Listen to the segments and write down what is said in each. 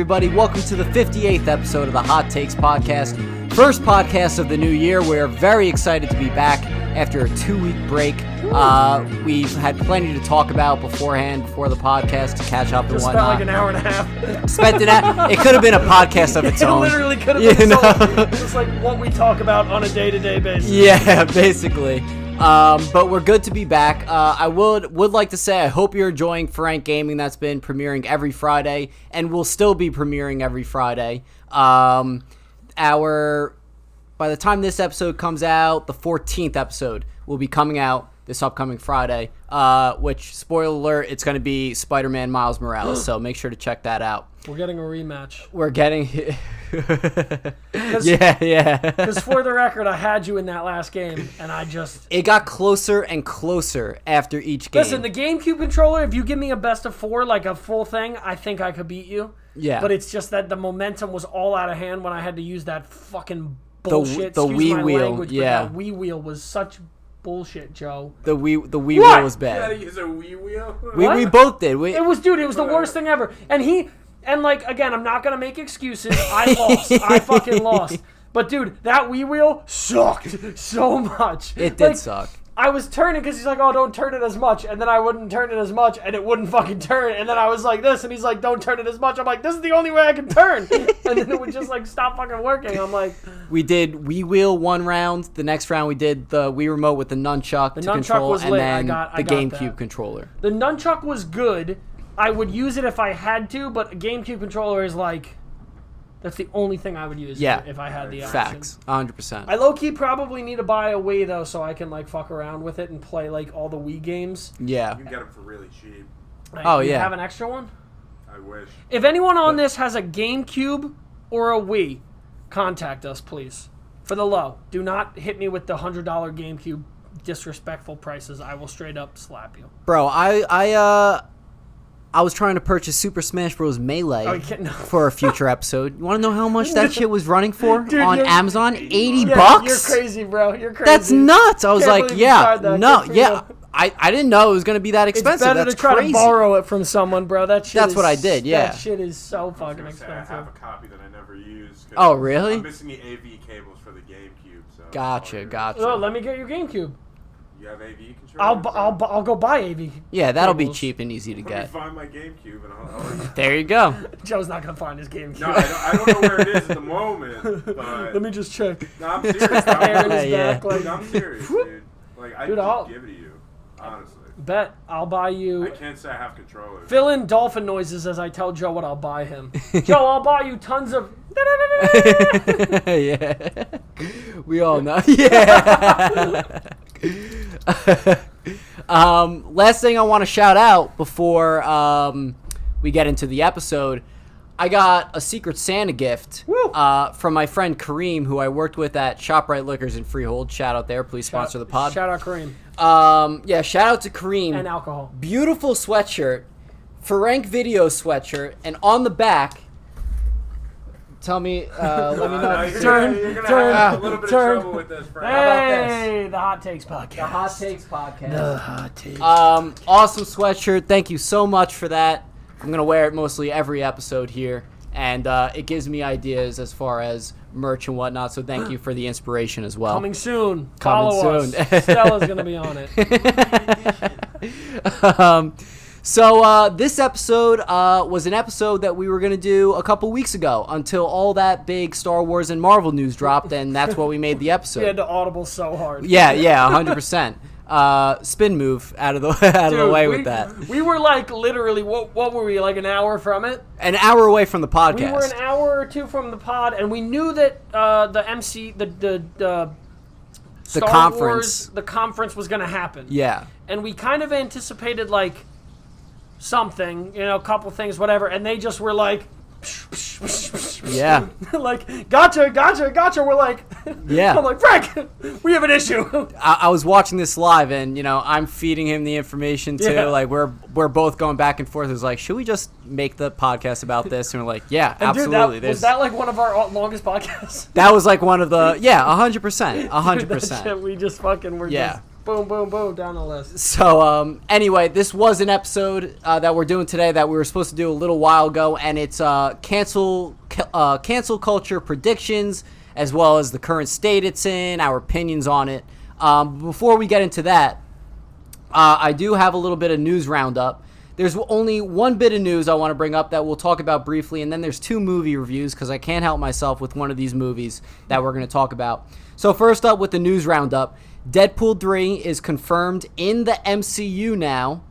everybody. Welcome to the 58th episode of the Hot Takes Podcast. First podcast of the new year. We're very excited to be back after a 2-week break. We've had plenty to talk about beforehand, before the podcast, to catch up and whatnot. Spent like an hour and a half. It could have been a podcast of its own. It literally could have been just like what we talk about on a day-to-day basis. Yeah, basically. But we're good to be back. I would like to say I hope you're enjoying Frank Gaming. That's been premiering every Friday and will still be premiering every Friday. By the time this episode comes out, the 14th episode will be coming out this upcoming Friday, which, spoiler alert, it's going to be Spider-Man Miles Morales, so make sure to check that out. We're getting a rematch. We're getting... Yeah. Because for the record, I had you in that last game, and I just... It got closer and closer after each game. Listen, the GameCube controller, if you give me a best of 4, like a full thing, I think I could beat you. Yeah. But it's just that the momentum was all out of hand when I had to use that fucking bullshit. The Wii wheel, language, yeah. But that Wii wheel was such bullshit, Joe. The Wii wheel was bad. You gotta use a Wii wheel? We both did. It was the worst thing ever. And like, again, I'm not going to make excuses. I lost. I fucking lost. But, dude, that Wii wheel sucked so much. It did suck. I was turning because he's like, oh, don't turn it as much. And then I wouldn't turn it as much, and it wouldn't fucking turn. And then I was like this, and he's like, don't turn it as much. I'm like, this is the only way I can turn. And then it would just, like, stop fucking working. I'm like... We did Wii wheel one round. The next round, we did the Wii remote with the nunchuck to control. Was lit. And then I got GameCube that. controller. The nunchuck was good. I would use it if I had to, but a GameCube controller is like... That's the only thing I would use if I had the option. Facts. 100%. I low-key probably need to buy a Wii, though, so I can, like, fuck around with it and play, like, all the Wii games. Yeah. You can get them for really cheap. You have an extra one? I wish. If anyone on this has a GameCube or a Wii, contact us, please. For the low. Do not hit me with the $100 GameCube disrespectful prices. I will straight up slap you. Bro, I was trying to purchase Super Smash Bros. Melee for a future episode. You want to know how much that shit was running for on Amazon? $80? You're crazy, bro. You're crazy. That's nuts. I was like, I didn't know it was going to be that expensive. It's better to try to borrow it from someone, bro. That's what I did, yeah. That shit is so fucking expensive. I have a copy that I never used. Oh, really? I'm missing the AV cables for the GameCube. So Gotcha. Oh, let me get your GameCube. You have AV controllers? I'll go buy AV. Yeah, that'll be cheap and easy to Let get. me find my GameCube and I'll There you go. Joe's not gonna find his GameCube. No, I don't know where it is at the moment. But let me just check. No, I'm serious. I'm serious, dude. Like, I'll give it to you, honestly. Bet I'll buy you. I can't say I have controllers. Fill in dolphin noises as I tell Joe what I'll buy him. Joe, I'll buy you tons of. Yeah, we all know. Yeah. Last thing I want to shout out before we get into the episode, I got a Secret Santa gift from my friend Kareem, who I worked with at ShopRite Liquors in Freehold. Shout out there. Please sponsor the pod. Shout out Kareem. Shout out to Kareem. And alcohol. Beautiful sweatshirt. Frank Video sweatshirt. And on the back, tell me, let me know. You're going to have a little bit of trouble with this, Frank. Hey, how about this? The Hot Takes Podcast. The Hot Takes Podcast. The Hot Takes. Awesome sweatshirt. Thank you so much for that. I'm going to wear it mostly every episode here. And it gives me ideas as far as merch and whatnot. So thank you for the inspiration as well. Coming soon. Follow us. Stella's going to be on it. So this episode was an episode that we were going to do a couple weeks ago until all that big Star Wars and Marvel news dropped, and that's what we made the episode. We had to audible so hard. Yeah, 100%. Spin move out of the way with that. We were like literally, what were we, like an hour from it? An hour away from the podcast. We were an hour or two from the pod, and we knew that the conference was going to happen. Yeah. And we kind of anticipated like something, a couple things, whatever, and they just were like, yeah, like gotcha. We're like, yeah. I'm like, Frank, we have an issue. I was watching this live, and I'm feeding him the information too. Yeah. Like we're both going back and forth. It was like, should we just make the podcast about this? And we're like, yeah, and absolutely. Dude, was that like one of our longest podcasts? That was like one of the 100%. We just fucking were. Yeah. Just Boom, boom, boom, down the list. So, anyway, this was an episode that we're doing today that we were supposed to do a little while ago, and it's cancel culture predictions, as well as the current state it's in, our opinions on it. Before we get into that, I do have a little bit of news roundup. There's only one bit of news I want to bring up that we'll talk about briefly, and then there's 2 movie reviews because I can't help myself with one of these movies that we're going to talk about. So first up with the news roundup, Deadpool 3 is confirmed in the MCU now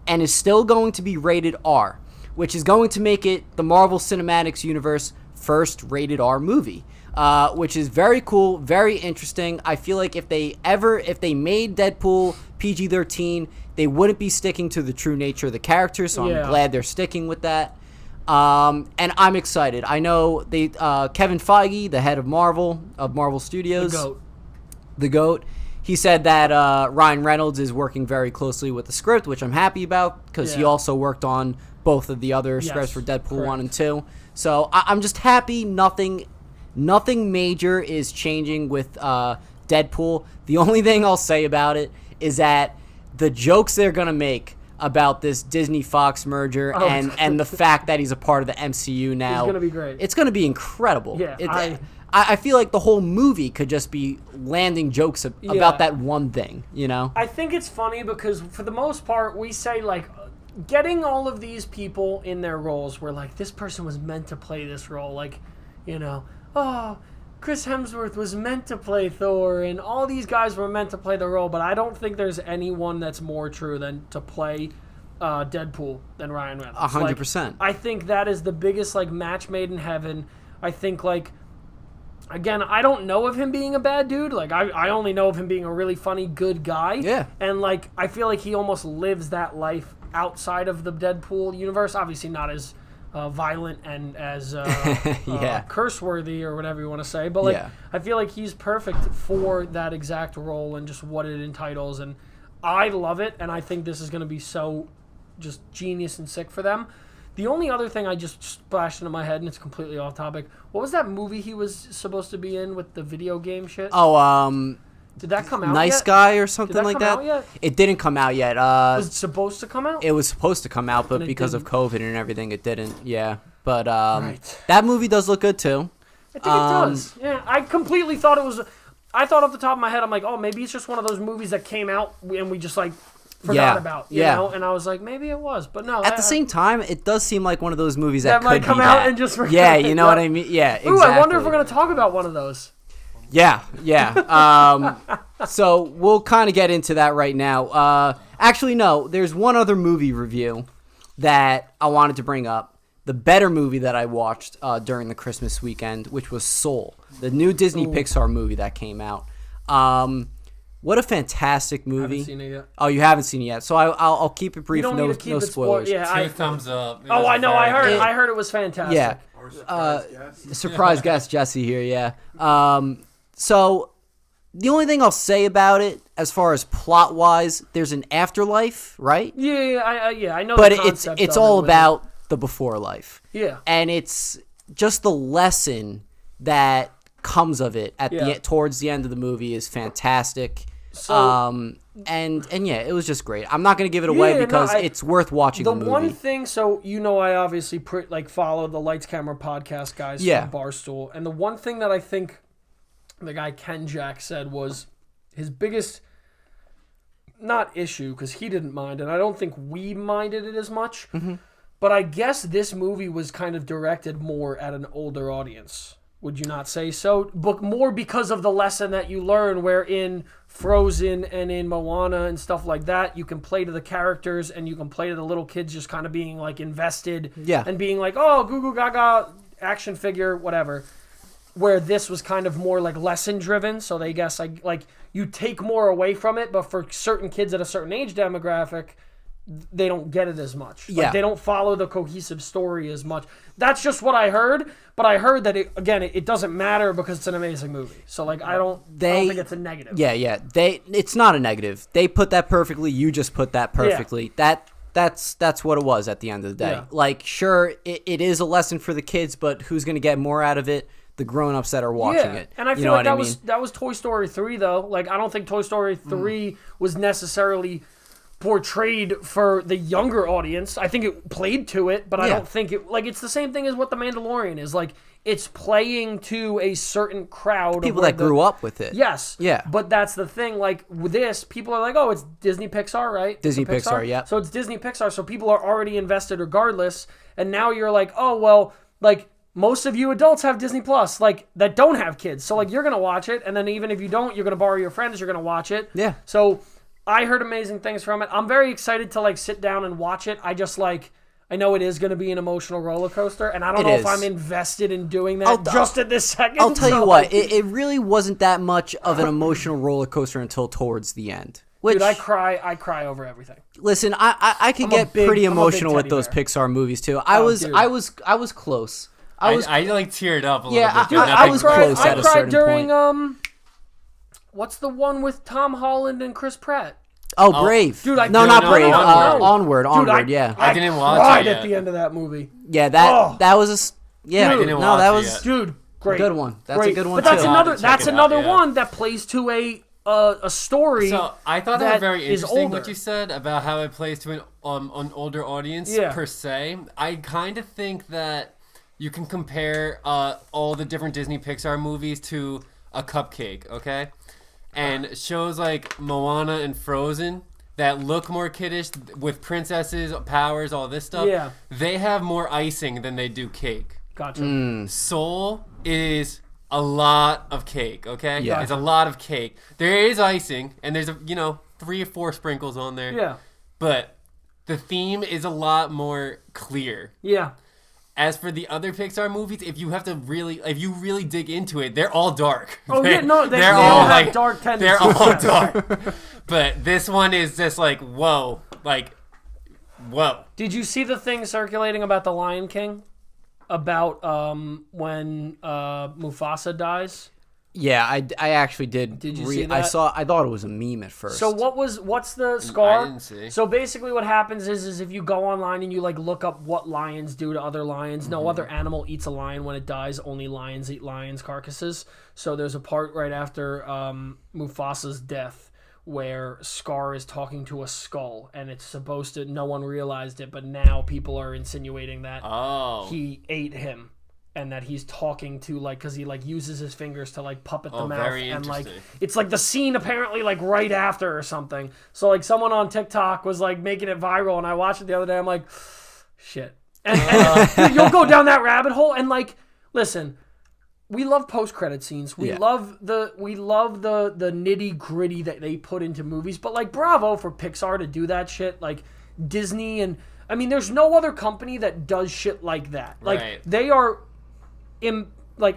and is still going to be rated R, which is going to make it the Marvel Cinematic Universe first rated R movie, which is very cool, very interesting. I feel like if they made Deadpool PG-13, they wouldn't be sticking to the true nature of the character, so I'm glad they're sticking with that. And I'm excited. I know Kevin Feige, the head of Marvel Studios, the GOAT, he said that Ryan Reynolds is working very closely with the script, which I'm happy about because he also worked on both of the other scripts for Deadpool 1 and 2. So I'm just happy nothing major is changing with Deadpool. The only thing I'll say about it is that the jokes they're going to make about this Disney-Fox merger and the fact that he's a part of the MCU now. It's going to be great. It's going to be incredible. Yeah, I feel like the whole movie could just be landing jokes about that one thing, you know? I think it's funny because for the most part, we say, like, getting all of these people in their roles where, like, this person was meant to play this role. Like, you know, Chris Hemsworth was meant to play Thor, and all these guys were meant to play the role, but I don't think there's anyone that's more true than to play Deadpool than Ryan Reynolds. 100%. Like, I think that is the biggest, like, match made in heaven. I think, like, again, I don't know of him being a bad dude. Like, I only know of him being a really funny, good guy. Yeah. And, like, I feel like he almost lives that life outside of the Deadpool universe. Obviously not as violent and as curse-worthy or whatever you want to say. But, like, I feel like he's perfect for that exact role and just what it entitles. And I love it, and I think this is going to be so just genius and sick for them. The only other thing I just splashed into my head, and it's completely off topic, what was that movie he was supposed to be in with the video game shit? Did that come out Nice yet? Guy or something like that? Did that come out yet? It didn't come out yet. Was it supposed to come out? It was supposed to come out, but because of COVID and everything, it didn't. Yeah. But right. That movie does look good, too. I think it does. Yeah, I completely thought it was... I thought off the top of my head, I'm like, oh, maybe it's just one of those movies that came out and we just, like... forgot about, you know, and I was like, maybe it was, but no. At the same time, it does seem like one of those movies that might could come be out that. and just forget. Yeah, you know what I mean? Yeah, exactly. Ooh, I wonder if we're going to talk about one of those. Yeah. So we'll kind of get into that right now. Actually, no, there's one other movie review that I wanted to bring up. The better movie that I watched during the Christmas weekend, which was Soul, the new Disney Pixar movie that came out. What a fantastic movie! I haven't seen it yet. Oh, you haven't seen it yet, so I'll keep it brief. You don't need to keep it spoilers. Yeah, 2 thumbs up. Oh, I know. I heard it was fantastic. Yeah. Surprise guest Jesse here. Yeah. So the only thing I'll say about it, as far as plot wise, there's an afterlife, right? Yeah. I know. But the concept it's of all it about the before life. Yeah. And it's just the lesson that comes of it towards the end of the movie is fantastic. So, and yeah, it was just great. I'm not going to give it away because it's worth watching the movie. The one thing, so you know, I obviously follow the Lights Camera podcast guys from Barstool, and the one thing that I think the guy Ken Jack said was his biggest, not issue, because he didn't mind, and I don't think we minded it as much, but I guess this movie was kind of directed more at an older audience. Would you not say so? But more because of the lesson that you learn, where in Frozen and in Moana and stuff like that, you can play to the characters and you can play to the little kids just kind of being like invested and being like, oh, goo goo gaga, action figure, whatever. Where this was kind of more like lesson driven. So they guess like you take more away from it, but for certain kids at a certain age demographic, they don't get it as much. Like, they don't follow the cohesive story as much. That's just what I heard, but I heard that it doesn't matter because it's an amazing movie. So like I don't think it's a negative. Yeah. It's not a negative. They put that perfectly. You just put that perfectly. Yeah. That's what it was at the end of the day. Yeah. Like sure, it is a lesson for the kids, but who's going to get more out of it? the grown-ups that are watching it. And I feel like that was Toy Story 3 though. Like I don't think Toy Story 3 was necessarily portrayed for the younger audience. I think it played to it, but I don't think it like it's the same thing as what The Mandalorian is. Like it's playing to a certain crowd. People that grew up with it. Yes. Yeah. But that's the thing. Like with this, people are like, oh, it's Disney Pixar, right? Disney Pixar, yeah. So it's Disney Pixar, so people are already invested regardless. And now you're like, oh, well, like most of you adults have Disney Plus, like that don't have kids. So like you're going to watch it. And then even if you don't, you're going to borrow your friends, you're going to watch it. Yeah. So I heard amazing things from it. I'm very excited to like sit down and watch it. I know it is going to be an emotional roller coaster, and I don't know if I'm invested in doing that just at this second. I'll tell you what, it really wasn't that much of an emotional roller coaster until towards the end. Which, dude, I cry over everything. Listen, I can get pretty emotional with those Pixar movies too. I was close. I like teared up a little bit. I was close at a certain point. I cried during what's the one with Tom Holland and Chris Pratt? Oh, Brave. Dude, not Brave. Onward. Onward. Yeah. I didn't watch cried it yet. at the end of that movie. Yeah, that was a I didn't watch that it was yet. Dude, great. Good one. That's a good one. But too. that's another one that plays to a story. So I thought that was very interesting older. what you said about how it plays to an older audience per se. I kind of think that you can compare all the different Disney Pixar movies to a cupcake, okay? And shows like Moana and Frozen that look more kiddish with princesses, powers, all this stuff, they have more icing than they do cake. Gotcha. Soul is a lot of cake, okay? Yeah. It's a lot of cake. There is icing, and there's 3 or 4 sprinkles on there. Yeah. But the theme is a lot more clear. Yeah. As for the other Pixar movies, if you really dig into it, they're all dark. Oh yeah, no, they all have like dark tendencies. they're all dark. But this one is just like whoa. Did you see the thing circulating about the Lion King? About when Mufasa dies? Yeah, I actually did. Did you see that? I thought it was a meme at first. So what's the scar? I didn't see. So basically what happens is if you go online and you like look up what lions do to other lions, no other animal eats a lion when it dies, only lions eat lions' carcasses. So there's a part right after Mufasa's death where Scar is talking to a skull, and it's supposed to, no one realized it, but now people are insinuating that he ate him. And that he's talking to, like, because he, like, uses his fingers to, like, puppet the mouth. Very and, like, interesting. it's, like, the scene apparently, like, right after or something. So, like, someone on TikTok was, like, making it viral, and I watched it the other day. I'm like, shit. And dude, you'll go down that rabbit hole, and, like, listen, we love post-credit scenes. We love the nitty-gritty that they put into movies. But, like, bravo for Pixar to do that shit. Like, Disney and... I mean, there's no other company that does shit like that. Like, they are...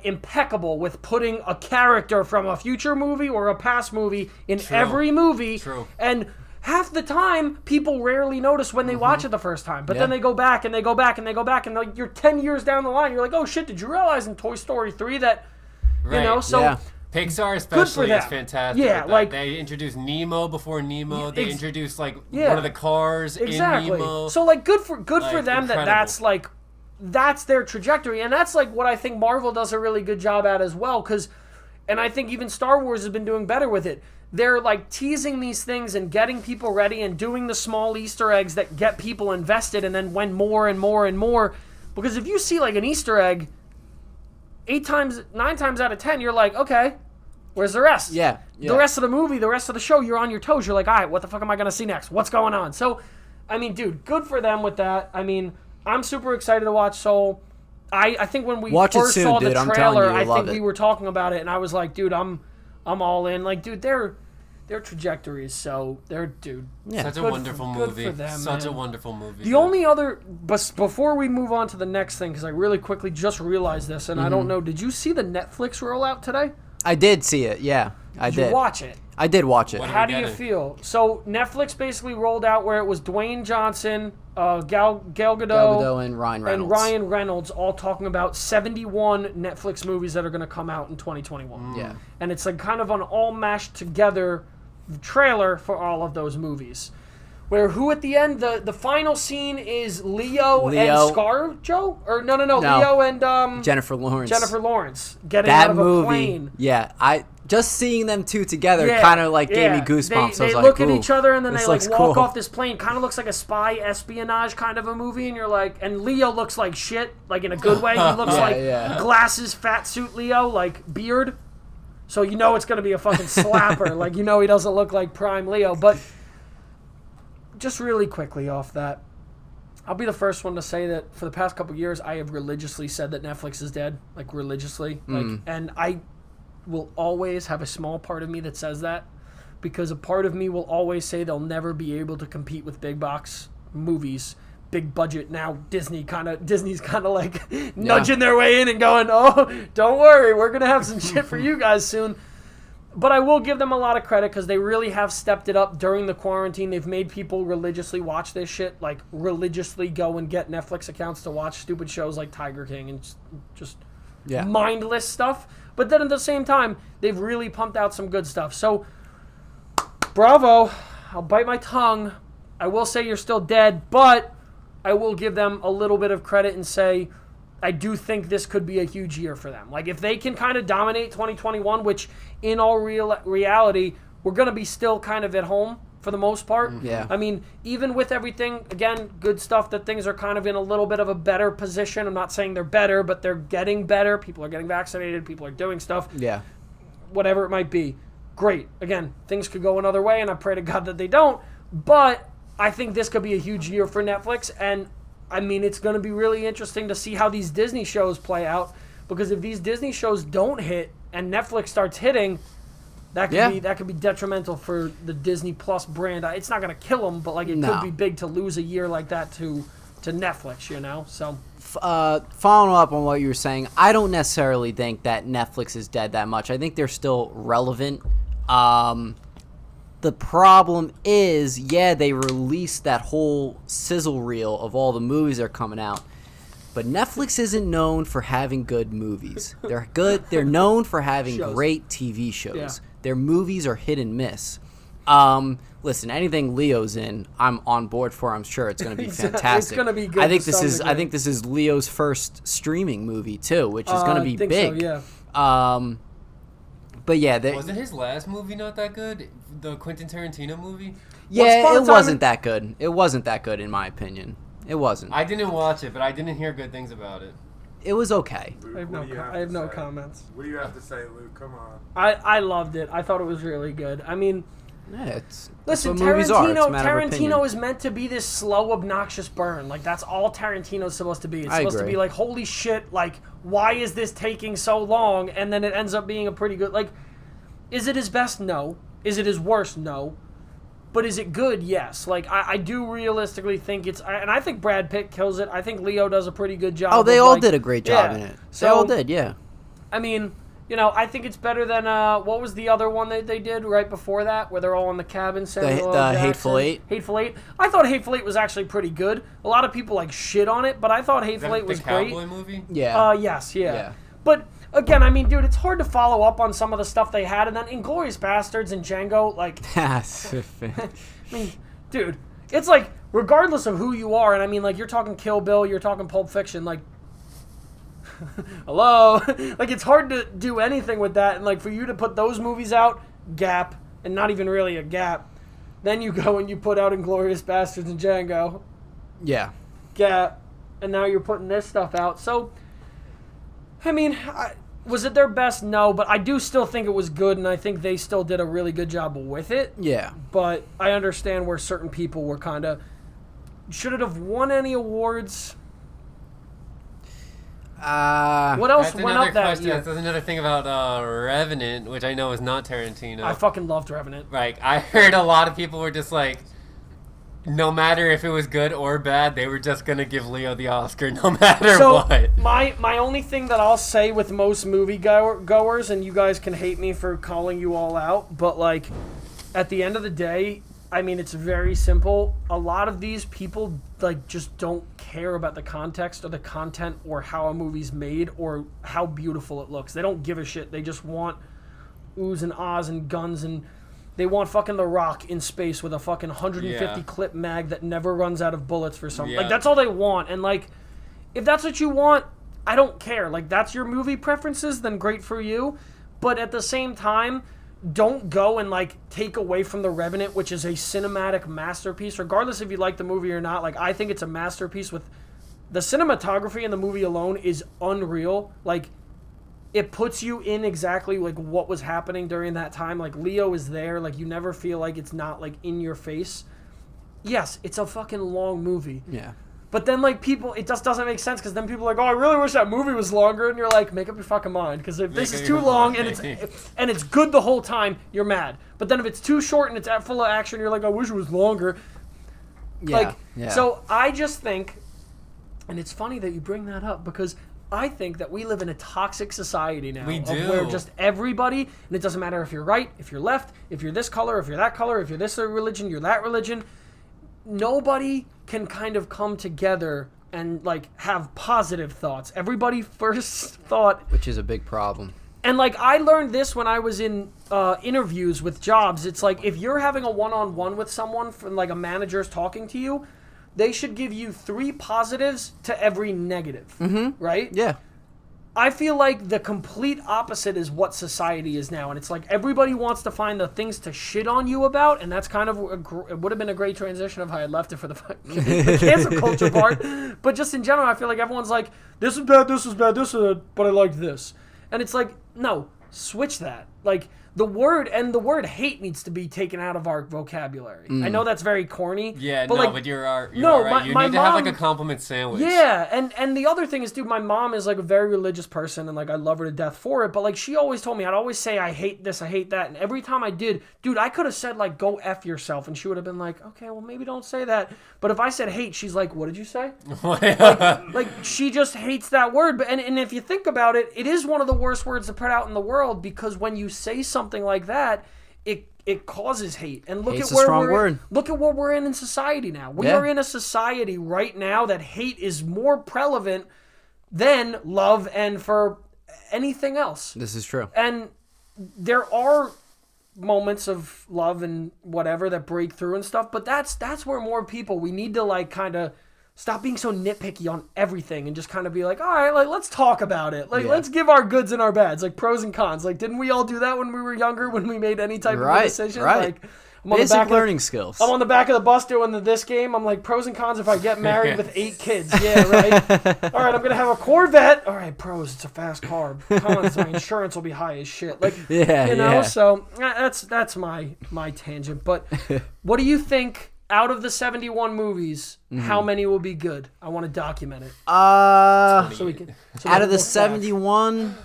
impeccable with putting a character from a future movie or a past movie in every movie. True. And half the time, people rarely notice when they watch it the first time. But then they go back and they go back and they go back, and like you're 10 years down the line, you're like, oh shit, did you realize in Toy Story 3 that, so... Pixar especially is fantastic. Yeah, like they introduced Nemo before Nemo. They introduced like one of the cars in exactly. Nemo. So like good for them incredible. that's their trajectory, and that's like what I think Marvel does a really good job at as well. And I think even Star Wars has been doing better with it. They're like teasing these things and getting people ready and doing the small Easter eggs that get people invested, and then when more and more and more. Because if you see like an Easter egg 9 times out of 10, you're like, okay, where's the rest? Yeah. The rest of the movie, the rest of the show, you're on your toes. You're like, all right, what the fuck am I going to see next? What's going on? So, I mean, dude, good for them with that. I mean, I'm super excited to watch Soul. I think when we first saw the trailer, I think we were talking about it, and I was like, dude, I'm all in. Like, dude, their trajectories, so such a wonderful movie. Good for them, such man. a wonderful movie. The only other, before we move on to the next thing, because I really quickly just realized this, and I don't know, did you see the Netflix rollout today? I did see it, yeah. I did. Did you watch it? I did watch it. How do you feel? So Netflix basically rolled out where it was Dwayne Johnson, Gal Gadot, and Ryan Reynolds all talking about 71 Netflix movies that are going to come out in 2021. Yeah. And it's like kind of an all mashed together trailer for all of those movies, Where who at the end, the final scene is Leo and ScarJo? Or no, Leo and Jennifer Lawrence. Jennifer Lawrence getting that out of movie, a plane. Yeah, just seeing them two together kind of like gave me goosebumps. They I was look like, at each other and then they like walk cool. off this plane. Kind of looks like a spy espionage kind of a movie, and you're like, and Leo looks like shit, like in a good way. He looks glasses, fat suit Leo, like beard. So you know it's gonna be a fucking slapper. Like you know he doesn't look like prime Leo. But just really quickly off that, I'll be the first one to say that for the past couple of years I have religiously said that Netflix is dead, like religiously, and I will always have a small part of me that says that, because a part of me will always say they'll never be able to compete with big box movies, big budget. Now Disney's kind of like nudging their way in and going, oh, don't worry, we're gonna have some shit for you guys soon. But I will give them a lot of credit because they really have stepped it up during the quarantine. They've made people religiously watch this shit, like religiously go and get Netflix accounts to watch stupid shows like Tiger King and just mindless stuff. But then at the same time, they've really pumped out some good stuff. So, bravo. I'll bite my tongue. I will say you're still dead, but I will give them a little bit of credit and say I do think this could be a huge year for them. Like, if they can kind of dominate 2021, which in all reality, we're going to be still kind of at home for the most part. Yeah. I mean, even with everything, again, good stuff that things are kind of in a little bit of a better position. I'm not saying they're better, but they're getting better. People are getting vaccinated. People are doing stuff. Yeah. Whatever it might be. Great. Again, things could go another way, and I pray to God that they don't. But I think this could be a huge year for Netflix, and I mean, it's going to be really interesting to see how these Disney shows play out, because if these Disney shows don't hit and Netflix starts hitting, that could be detrimental for the Disney Plus brand. It's not going to kill them, but like it could be big to lose a year like that to Netflix, you know? So following up on what you were saying, I don't necessarily think that Netflix is dead that much. I think they're still relevant. The problem is, they released that whole sizzle reel of all the movies that are coming out. But Netflix isn't known for having good movies. They're good. They're known for having great TV shows. Yeah. Their movies are hit and miss. Listen, anything Leo's in, I'm on board for. I'm sure it's going to be fantastic. It's going to be good. I think this is Leo's first streaming movie too, which is going to be big. So, yeah. But yeah, wasn't his last movie not that good? The Quentin Tarantino movie? Yeah, it wasn't that good. It wasn't that good in my opinion. It wasn't. I didn't watch it, but I didn't hear good things about it. It was okay. Luke, I have no comments. What do you have to say, Luke? Come on. I loved it. I thought it was really good. I mean, listen, Tarantino is meant to be this slow, obnoxious burn. Like, that's all Tarantino's supposed to be. It's supposed to be like, holy shit, like, why is this taking so long? And then it ends up being a pretty good, like, is it his best? No. Is it his worst? No. But is it good? Yes. Like, I do realistically think and I think Brad Pitt kills it. I think Leo does a pretty good job. Oh, they all did a great job in it. So, they all did, yeah. I mean, you know, I think it's better than, what was the other one that they did right before that, where they're all in the cabin? The Hateful Eight. Hateful Eight. I thought Hateful Eight was actually pretty good. A lot of people, like, shit on it, but I thought Hateful Eight was great. The cowboy movie? Yeah. Yes, yeah. But, again, I mean, dude, it's hard to follow up on some of the stuff they had, and then Inglourious Bastards and Django, like... I mean, dude, it's like, regardless of who you are, and I mean, like, you're talking Kill Bill, you're talking Pulp Fiction, like... Hello? Like, it's hard to do anything with that, and, like, for you to put those movies out, gap, and not even really a gap, then you go and you put out Inglourious Bastards and Django. Yeah. Gap. And now you're putting this stuff out. So, I mean, was it their best? No, but I do still think it was good, and I think they still did a really good job with it. Yeah. But I understand where certain people were kind of... Should it have won any awards? What else went up that year? That's another thing about Revenant, which I know is not Tarantino. I fucking loved Revenant. Like, I heard a lot of people were just like, no matter if it was good or bad, they were just going to give Leo the Oscar no matter what. My only thing that I'll say with most movie goers, and you guys can hate me for calling you all out, but, like, at the end of the day, I mean, it's very simple. A lot of these people, like, just don't care about the context or the content or how a movie's made or how beautiful it looks. They don't give a shit. They just want oohs and ahs and guns and they want fucking The Rock in space with a fucking 150 clip mag that never runs out of bullets for something. Like, that's all they want. And, like, if that's what you want, I don't care. Like, that's your movie preferences, then great for you. But at the same time, don't go and, like, take away from The Revenant, which is a cinematic masterpiece. Regardless if you like the movie or not, like, I think it's a masterpiece with... The cinematography in the movie alone is unreal. Like, it puts you in exactly, like, what was happening during that time. Like, Leo is there. Like, you never feel like it's not, like, in your face. Yes, it's a fucking long movie. Yeah. But then, like, people, it just doesn't make sense because then people are like, oh, I really wish that movie was longer. And you're like, make up your fucking mind. Because if this is too long and it's good the whole time, you're mad. But then if it's too short and it's full of action, you're like, I wish it was longer. Yeah. So I just think, and it's funny that you bring that up because I think that we live in a toxic society now. We do. Where just everybody, and it doesn't matter if you're right, if you're left, if you're this color, if you're that color, if you're this religion, you're that religion. Nobody can kind of come together and, like, have positive thoughts. Everybody first thought... Which is a big problem. And, like, I learned this when I was in interviews with jobs. It's like, if you're having a one-on-one with someone, from, like, a manager's talking to you, they should give you 3 positives to every negative. Mm-hmm. Right? Yeah. I feel like the complete opposite is what society is now. And it's like everybody wants to find the things to shit on you about. And that's kind of, it would have been a great transition if I had left it for the cancel culture part. But just in general, I feel like everyone's like, this is bad, this is bad, this is bad, but I like this. And it's like, no, switch that. Like, the word hate needs to be taken out of our vocabulary. I know that's very corny. Yeah, but but you're right. You my need to have, like, a compliment sandwich. Yeah, and the other thing is, dude, my mom is, like, a very religious person, and, like, I love her to death for it, but, like, she always told me, I'd always say, I hate this, I hate that, and every time I did, dude, I could have said, like, go F yourself, and she would have been like, okay, well, maybe don't say that. But if I said hate, she's like, what did you say? like, she just hates that word. But and if you think about it, it is one of the worst words to put out in the world, because when you say something like that, it causes hate. And look Hate's at where a strong word. Look at what we're in society now. We are in a society right now that hate is more prevalent than love and for anything else. This is true. And there are moments of love and whatever that break through and stuff, but that's where more people, we need to, like, kind of stop being so nitpicky on everything and just kind of be like, all right, like, let's talk about it. Like, let's give our goods and our bads, like, pros and cons. Like, didn't we all do that when we were younger, when we made any type of a decision? Right. Like, Basic learning skills. I'm on the back of the bus doing this game. I'm like, pros and cons if I get married with 8 kids. Yeah, right? All right, I'm going to have a Corvette. All right, pros, it's a fast car. Cons, my insurance will be high as shit. Like, so that's my tangent. But what do you think? Out of the 71 movies, how many will be good? I want to document it. Out of the 71,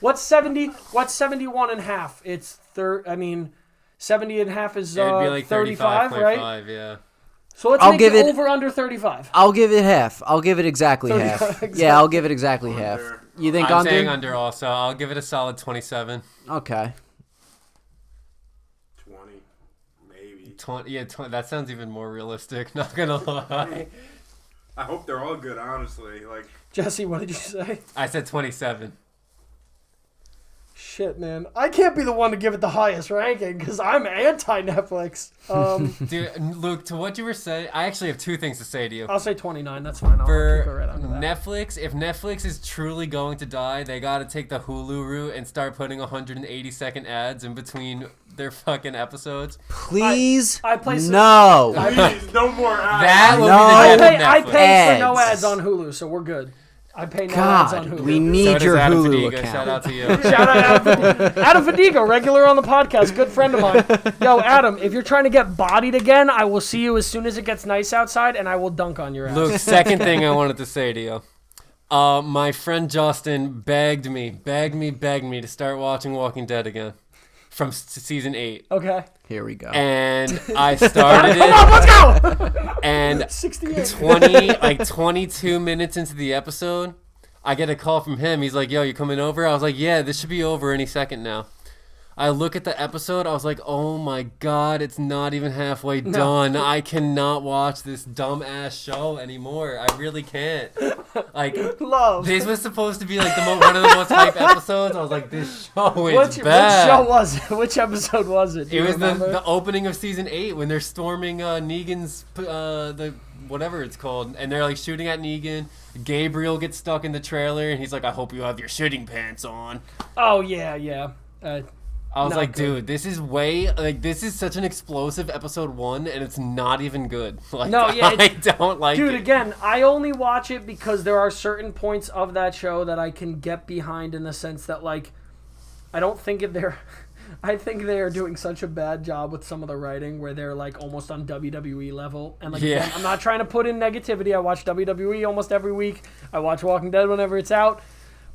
what's 70? What's 71 and a half? It's 70 and a half is It'd be like 35, right? 5, yeah. So let's make it over under 35. I'll give it half. I'll give it exactly half. Exactly. Yeah, I'll give it exactly half. You think I'm under? saying under also. I'll give it a solid 27. Okay. 20, yeah, 20, that sounds even more realistic, not gonna lie. I hope they're all good, honestly. Like, Jesse, what did you say? I said 27. Shit, man. I can't be the one to give it the highest ranking because I'm anti-Netflix. Dude, Luke, to what you were saying, I actually have 2 things to say to you. I'll say 29. That's fine. I'll keep it right under that. Netflix, if Netflix is truly going to die, they got to take the Hulu route and start putting 180-second ads in between their fucking episodes. Please, I play no. Please, no more ads. That will be the death of I Netflix. pay for no ads on Hulu, so we're good. I pay no ads on Hulu. We need your Adam Hulu Fadiga. account. Shout out to you. Shout out Adam Fadiga, regular on the podcast, good friend of mine. Yo, Adam, if you're trying to get bodied again, I will see you as soon as it gets nice outside, and I will dunk on your ass. Luke, second thing I wanted to say to you. My friend Justin begged me to start watching Walking Dead again from season 8. Okay. Here we go. And I started it. Come on, let's go! And 68. 22 minutes into the episode, I get a call from him. He's like, yo, you coming over? I was like, yeah, this should be over any second now. I look at the episode, I was like, oh my god, it's not even halfway done. I cannot watch this dumb-ass show anymore. I really can't. Like, this was supposed to be like one of the most hype episodes. I was like, this show is bad. Which show was it? Which episode was it? It was the opening of season 8 when they're storming Negan's, the whatever it's called, and they're like shooting at Negan. Gabriel gets stuck in the trailer, and he's like, I hope you have your shooting pants on. Oh, yeah. I was like, dude, this is such an explosive episode 1, and it's not even good. Like, no, yeah, I don't like it. Dude, again, I only watch it because there are certain points of that show that I can get behind in the sense that, like, I think they are doing such a bad job with some of the writing where they're, like, almost on WWE level. And, like, again, I'm not trying to put in negativity. I watch WWE almost every week. I watch Walking Dead whenever it's out.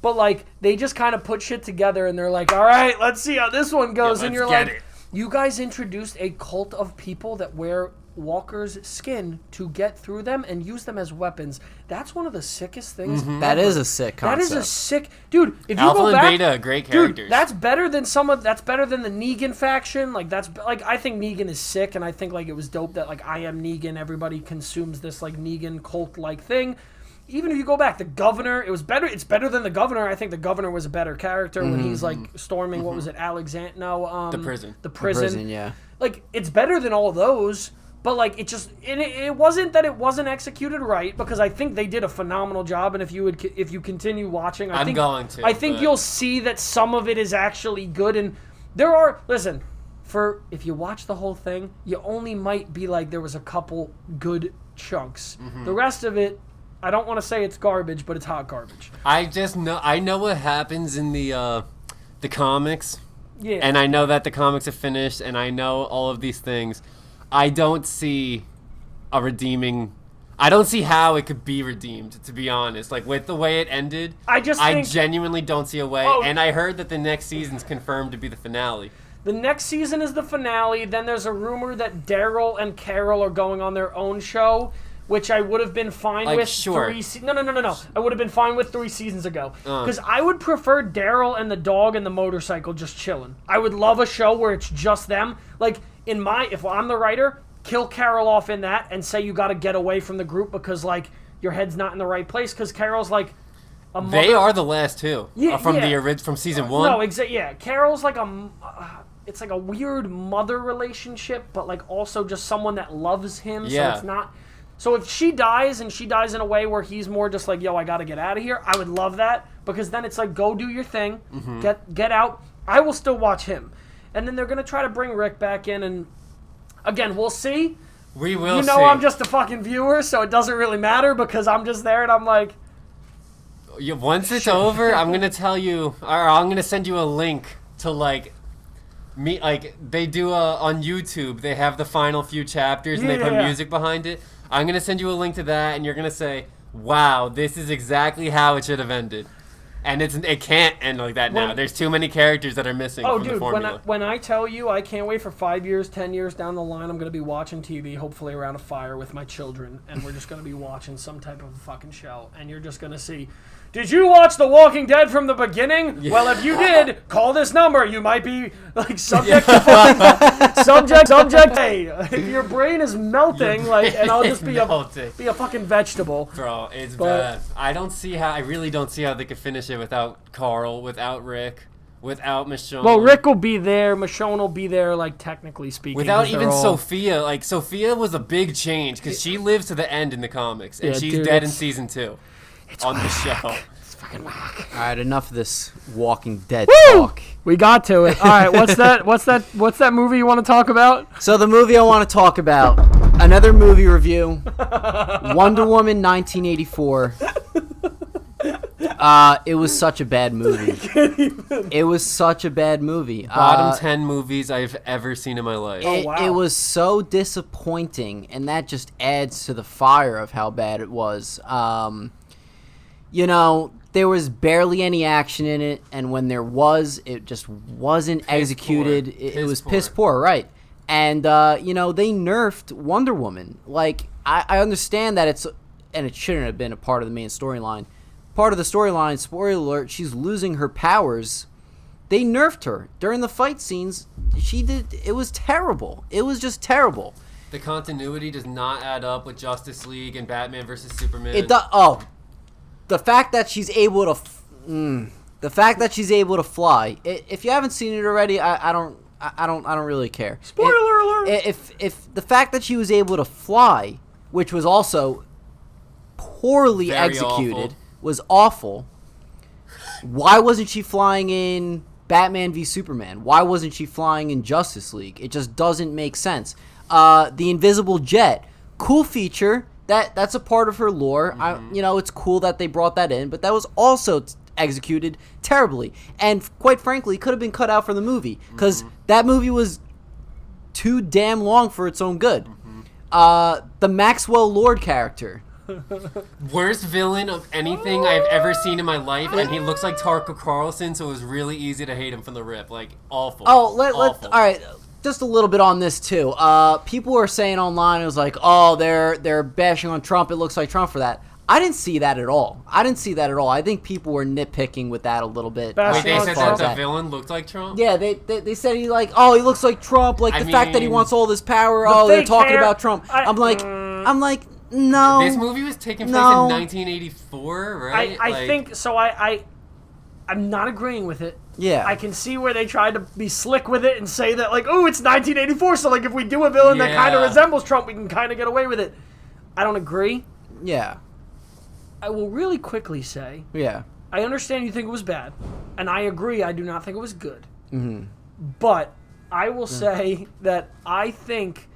But, like, they just kind of put shit together, and they're like, all right, let's see how this one goes. And you're like, you guys introduced a cult of people that wear walkers' skin to get through them and use them as weapons. That's one of the sickest things ever. That is a sick concept. That is a sick... Dude, if you Alpha go back... and Beta, great characters. Dude, that's better than that's better than the Negan faction. Like, I think Negan is sick, and I think, like, it was dope that, like, I am Negan. Everybody consumes this, like, Negan cult-like thing. Even if you go back, the Governor, it was better. It's better than the Governor. I think the Governor was a better character when he's like storming. What was it, Alexander? No, the prison. The prison. The prison, yeah. Like, it's better than all of those. But like, it wasn't that it wasn't executed right, because I think they did a phenomenal job. And if you continue watching, I think you'll see that some of it is actually good. And if you watch the whole thing, you only might be like, there was a couple good chunks. The rest of it, I don't want to say it's garbage, but it's hot garbage. I know what happens in the comics. Yeah. And I know that the comics are finished, and I know all of these things. I don't see how it could be redeemed, to be honest. Like, with the way it ended, I genuinely don't see a way. And I heard that the next season's confirmed to be the finale. The next season is the finale. Then there's a rumor that Daryl and Carol are going on their own show, which I would have been fine with. Sure. No. I would have been fine with 3 seasons ago. Because I would prefer Daryl and the dog and the motorcycle just chilling. I would love a show where it's just them. Like, if I'm the writer, kill Carol off in that and say you got to get away from the group because, like, your head's not in the right place. Because Carol's like a mother. They are the last two. From season 1. No, exactly. Yeah, Carol's like it's like a weird mother relationship, but like also just someone that loves him. Yeah. So it's not. So if she dies, and she dies in a way where he's more just like, yo, I got to get out of here, I would love that, because then it's like, go do your thing, get out. I will still watch him. And then they're going to try to bring Rick back in, and again, we'll see. We will see. I'm just a fucking viewer, so it doesn't really matter, because I'm just there, and I'm like... Once it's over, I'm going to tell you, or I'm going to send you a link to, like... they do on YouTube, they have the final few chapters, and they put music behind it. I'm going to send you a link to that, and you're going to say, wow, this is exactly how it should have ended. And it can't end like that now. There's too many characters that are missing from the formula. When I tell you I can't wait for 5 years, 10 years down the line, I'm going to be watching TV, hopefully around a fire with my children, and we're just going to be watching some type of fucking show, and you're just going to see... Did you watch The Walking Dead from the beginning? Yeah. Well, if you did, call this number. You might be like subject to subject. Hey, if your brain is melting, and I'll just be a fucking vegetable. Bro, it's bad. I really don't see how they could finish it without Carl, without Rick, without Michonne. Well, Rick will be there. Michonne will be there, like, technically speaking. Without even Sophia. Like, Sophia was a big change because she lives to the end in the comics, and she's dead in season 2. On the show. It's fucking whack. All right, enough of this Walking Dead talk. We got to it. All right, what's that movie you want to talk about? So the movie I want to talk about, another movie review, Wonder Woman 1984. It was such a bad movie. It was such a bad movie. Bottom 10 movies I've ever seen in my life. It was so disappointing, and that just adds to the fire of how bad it was. There was barely any action in it, and when there was, it just wasn't executed. It was piss poor, right? And, they nerfed Wonder Woman. Like, I understand that and it shouldn't have been a part of the main storyline. Part of the storyline, spoiler alert, she's losing her powers They nerfed her during the fight scenes. It was terrible. It was just terrible. The continuity does not add up with Justice League and Batman versus Superman. It does. Oh, the fact that she's able to, fly. If you haven't seen it already, I don't really care. Spoiler alert! If the fact that she was able to fly, which was also poorly Very executed, awful. was awful. Why wasn't she flying in Batman v Superman? Why wasn't she flying in Justice League? It just doesn't make sense. The invisible jet, cool feature. That's a part of her lore. It's cool that they brought that in, but that was also executed terribly, and quite frankly, could have been cut out from the movie because that movie was too damn long for its own good. The Maxwell Lord character. Worst villain of anything I've ever seen in my life, and he looks like Tucker Carlson, so it was really easy to hate him from the rip. Like, awful. Oh, let's Awful. all right. Just a little bit on this too. People were saying online, it was like, oh, they're bashing on Trump. It looks like Trump for that. I didn't see that at all. I think people were nitpicking with that a little bit. Wait, they said that the that. villain looked like Trump? Yeah, they said he looks like Trump. Like the fact that he wants all this power. The They're fake talking hair. about Trump. I'm like, no. This movie was taking place in 1984, right? I think so. I'm not agreeing with it. Yeah. I can see where they tried to be slick with it and say that, like, oh, it's 1984, so, like, if we do a villain that kind of resembles Trump, we can kind of get away with it. I don't agree. Yeah. I will really quickly say, Yeah. I understand you think it was bad, and I agree I do not think it was good. But I will say that I think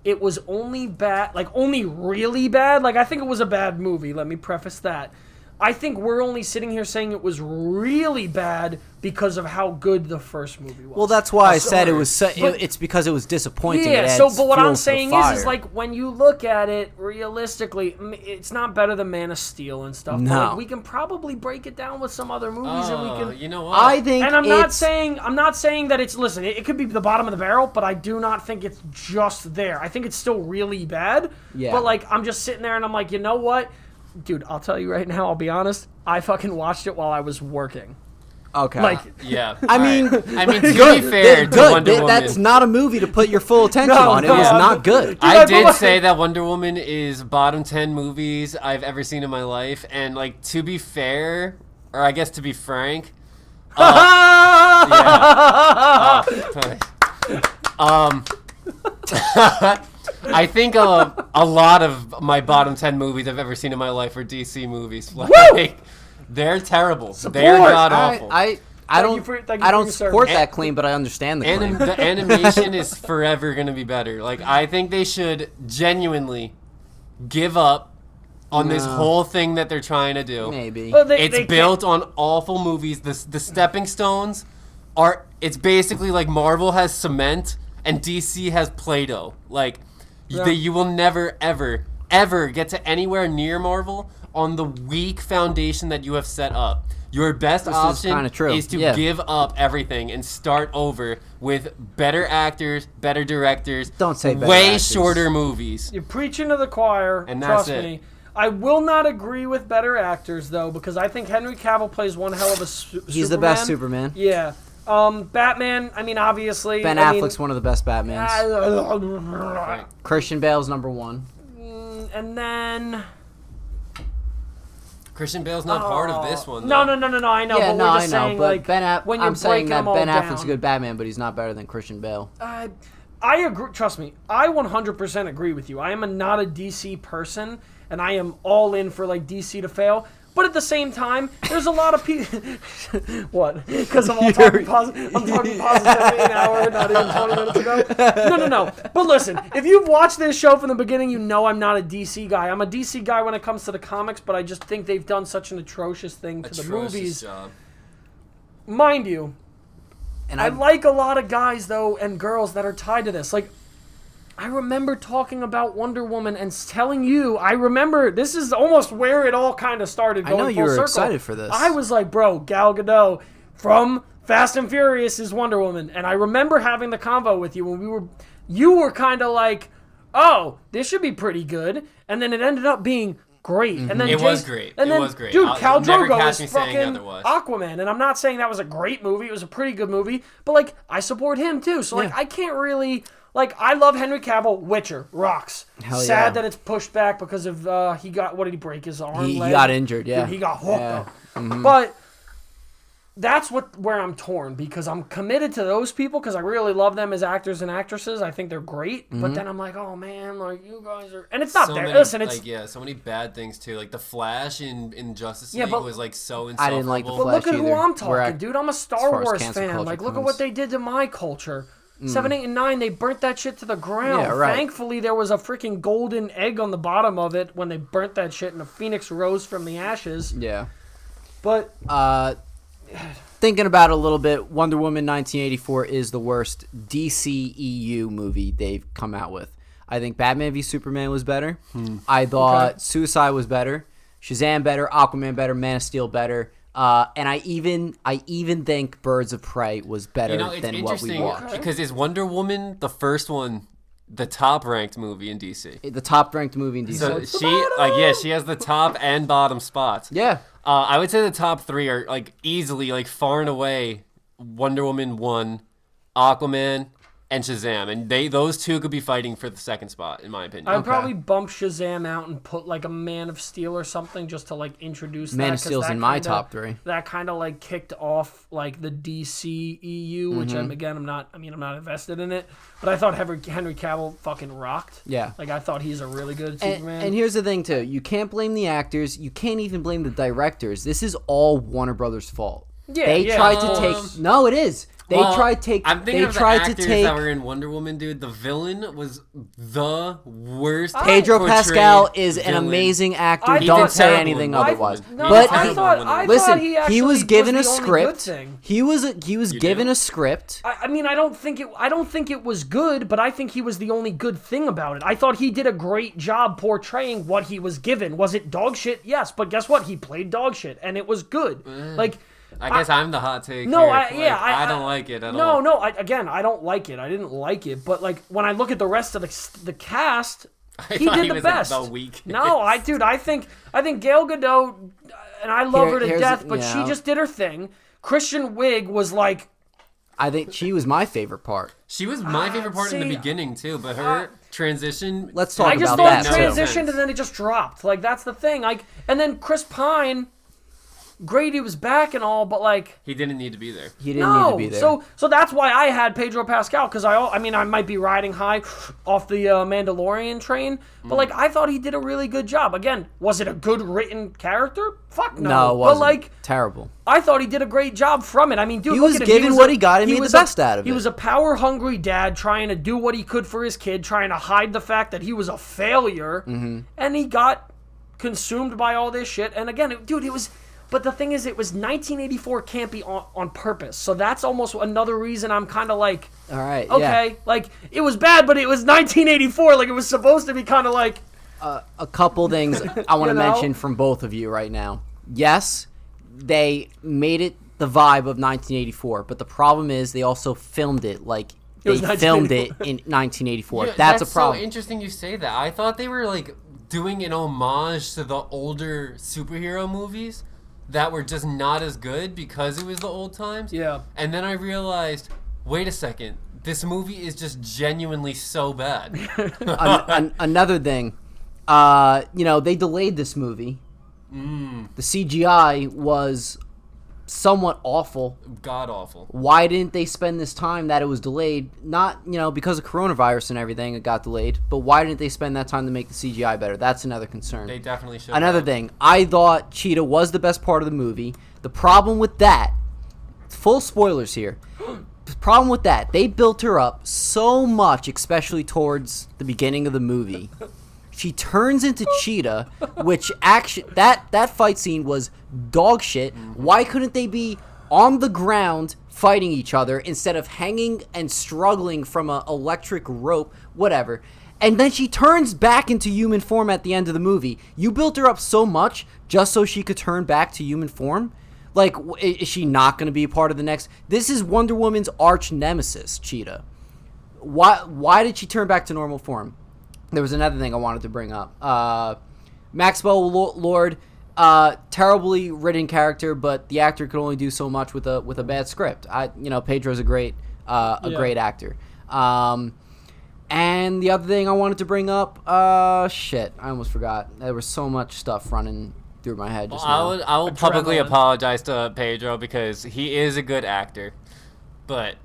it was only bad, like, only really bad. Like, I think it was a bad movie. Let me preface that. I think we're only sitting here saying it was really bad because of how good the first movie was. Well, that's why I said it was. It's because it was disappointing. Yeah. But what I'm saying is like when you look at it realistically, it's not better than Man of Steel and stuff. No. But like, we can probably break it down with some other movies, and we can. You know what? I think. And I'm not saying that it's. Listen, it could be the bottom of the barrel, but I do not think it's just there. I think it's still really bad. Yeah. But like, I'm just sitting there and I'm like, you know what? Dude, I'll tell you right now, I'll be honest, I fucking watched it while I was working. Okay. Like, yeah. I mean, to be fair, to Wonder Woman, that's not a movie to put your full attention on. It was not good. I did say that Wonder Woman is bottom 10 movies I've ever seen in my life, and like to be fair, or I guess to be frank, I think a lot of my bottom 10 movies I've ever seen in my life are DC movies. Like, they're terrible. They're god awful. I don't support that claim, but I understand the claim. The animation is forever going to be better. Like, I think they should genuinely give up on this whole thing that they're trying to do. Maybe. Well, It's built on awful movies. The stepping stones are. It's basically like Marvel has cement and DC has Play-Doh. Like, you will never, ever, ever get to anywhere near Marvel on the weak foundation that you have set up. Your best option is to give up everything and start over with better actors, better directors, Don't say better way actors. shorter movies. You're preaching to the choir. And that's trust me. I will not agree with better actors, though, because I think Henry Cavill plays one hell of a Superman. He's the best Superman. Yeah. Batman, I mean, obviously. Ben Affleck's one of the best Batmans. Right. Christian Bale's number one. And then... Christian Bale's not part of this one, No, though. I know, but we're just saying, but like, when you're I'm saying that Ben down, Affleck's a good Batman, but he's not better than Christian Bale. I agree. Trust me, I 100% agree with you. I am not a DC person, and I am all in for like DC to fail. But at the same time, there's a lot of people. What? Because I'm talking positively an hour, not even 20 minutes ago. No. But listen, if you've watched this show from the beginning, you know I'm not a DC guy. I'm a DC guy when it comes to the comics, but I just think they've done such an atrocious thing to the movies. Job. Mind you, And I like a lot of guys though and girls that are tied to this. Like, I remember talking about Wonder Woman and telling you, I remember this is almost where it all kind of started going I know full you were circle. excited for this. I was like, bro, Gal Gadot from Fast and Furious is Wonder Woman. And I remember having the convo with you when you were kind of like, oh, this should be pretty good. And then it ended up being great. And then It was great. And It then, was great. Dude, I'll Khal never Drogo catch is me saying fucking otherwise. Aquaman, and I'm not saying that was a great movie. It was a pretty good movie, but like I support him too. So like I can't really like I love Henry Cavill. Witcher rocks. Hell Sad yeah. that it's pushed back because of he got what did he break his arm? He leg? got injured. Yeah, Dude, he got hooked. Yeah. Up. But that's where I'm torn because I'm committed to those people because I really love them as actors and actresses. I think they're great. But then I'm like, oh man, like you guys are, and it's not So there. many, Listen, it's so many bad things too. Like the Flash in Justice Yeah, League but was like so I insufferable. didn't like the but Flash look at who either. I'm We're talking, at- dude. I'm a as Star far as Wars cancel fan. culture Like, look at comes. what they did to my culture. 7, 8, and 9, they burnt that shit to the ground. Yeah, right. Thankfully, there was a freaking golden egg on the bottom of it when they burnt that shit, and a phoenix rose from the ashes. Yeah. But Thinking about it a little bit, Wonder Woman 1984 is the worst DCEU movie they've come out with. I think Batman v Superman was better. I thought Suicide was better. Shazam better. Aquaman better. Man of Steel better. And I even think Birds of Prey was better It's than what we interesting watched. because is Wonder Woman the first one, the top ranked movie in DC? The top ranked movie in DC. So she has the top and bottom spots. Yeah. I would say the top 3 are like easily, like far and away, Wonder Woman 1, Aquaman, and Shazam, and those two could be fighting for the second spot, in my opinion. I'd probably bump Shazam out and put like a Man of Steel or something just to like introduce Man that. of 'cause Steel's that in my kinda- top 3. That kind of like kicked off like the DCEU, which I'm not invested in it, but I thought Henry Cavill fucking rocked. Yeah. Like I thought he's a really good Superman. And here's the thing too: you can't blame the actors. You can't even blame the directors. This is all Warner Brothers' fault. Yeah, they yeah. tried to take. No, it is. They tried to take. I'm thinking They of the tried actors to take. that were in Wonder Woman, dude. The villain was the worst. Pedro portrayed Pascal is an villain. amazing actor. I Don't thought- say terrible anything in Wonder otherwise. Woman. No, But I he- thought listen, he actually was given a the only good script. thing. He was given a script. I mean, I don't think it was good, but I think he was the only good thing about it. I thought he did a great job portraying what he was given. Was it dog shit? Yes, but guess what? He played dog shit, and it was good. Like, I guess I'm the hot take. no, here. I don't like it at all. No, I don't like it. I didn't like it, but like when I look at the rest of the cast, he thought did he the was, best. like, the weakest. No, I think Gal Gadot, and I love her to Here's- death, but she yeah. just did her thing. Kristen Wiig was like. I think she was my favorite part. She was my favorite part in the see, beginning too, but her transition. Let's talk I just about thought that it too. transitioned and then it just dropped. Like that's the thing. Like, and then Chris Pine, great, he was back and all, but like. He didn't need to be there. He didn't need to be there. So that's why I had Pedro Pascal because I mean I might be riding high off the Mandalorian train, but like I thought he did a really good job. Again, was it a good written character? Fuck no. no, it wasn't. But like Terrible. I thought he did a great job from it. I mean, dude, He look was at him. given what he got and made was the best out of He it. was a power hungry dad trying to do what he could for his kid, trying to hide the fact that he was a failure, and he got consumed by all this shit. And again, dude, it was. But the thing is, it was 1984 can't be on purpose. So that's almost another reason I'm kind of like, All right. okay, Yeah. like it was bad, but it was 1984. Like it was supposed to be kind of like, A couple things I want to You know? mention from both of you right now. Yes, they made it the vibe of 1984, but the problem is they also filmed it like they was filmed it 1984. in 1984. Yeah, That's a problem. so interesting you say that. I thought they were like doing an homage to the older superhero movies that were just not as good because it was the old times. Yeah. And then I realized, wait a second, this movie is just genuinely so bad. Another thing, they delayed this movie. The CGI was somewhat awful. God awful. Why didn't they spend this time that it was delayed? Not, because of coronavirus and everything, it got delayed. But why didn't they spend that time to make the CGI better? That's another concern. They definitely should. Another thing, I thought Cheetah was the best part of the movie. The problem with that, full spoilers here. The problem with that, they built her up so much, especially towards the beginning of the movie. She turns into Cheetah, which that fight scene was dog shit. Why couldn't they be on the ground fighting each other instead of hanging and struggling from an electric rope, whatever? And then she turns back into human form at the end of the movie. You built her up so much just so she could turn back to human form? Like, is she not going to be a part of the next? This is Wonder Woman's arch nemesis, Cheetah. Why did she turn back to normal form? There was another thing I wanted to bring up. Maxwell Lord, terribly written character, but the actor could only do so much with a bad script. Pedro's a great actor. And the other thing I wanted to bring up, I almost forgot. There was so much stuff running through my head just now. I will publicly apologize to Pedro because he is a good actor, but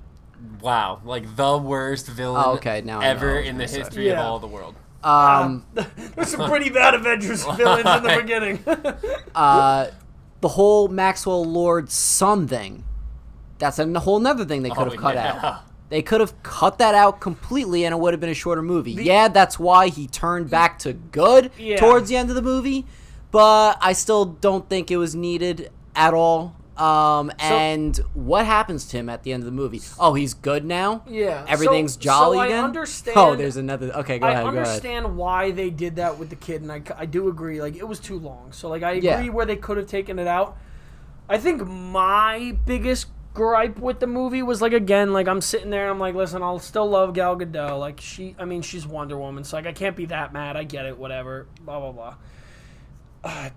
wow, like the worst villain ever in the history of all the world. There's some pretty bad Avengers villains in the beginning. The whole Maxwell Lord son thing, that's a whole nother thing they could have cut out. They could have cut that out completely and it would have been a shorter movie. That's why he turned back to good towards the end of the movie, but I still don't think it was needed at all. And what happens to him at the end of the movie? Oh, he's good now? Yeah. Everything's jolly again? I understand. Oh, there's another... Okay, go ahead. I understand why they did that with the kid, and I do agree. Like, it was too long. So, like, I agree where they could have taken it out. I think my biggest gripe with the movie was, like, again, like, I'm sitting there and I'm like, listen, I'll still love Gal Gadot. Like, she's Wonder Woman, so, like, I can't be that mad. I get it, whatever, blah, blah, blah.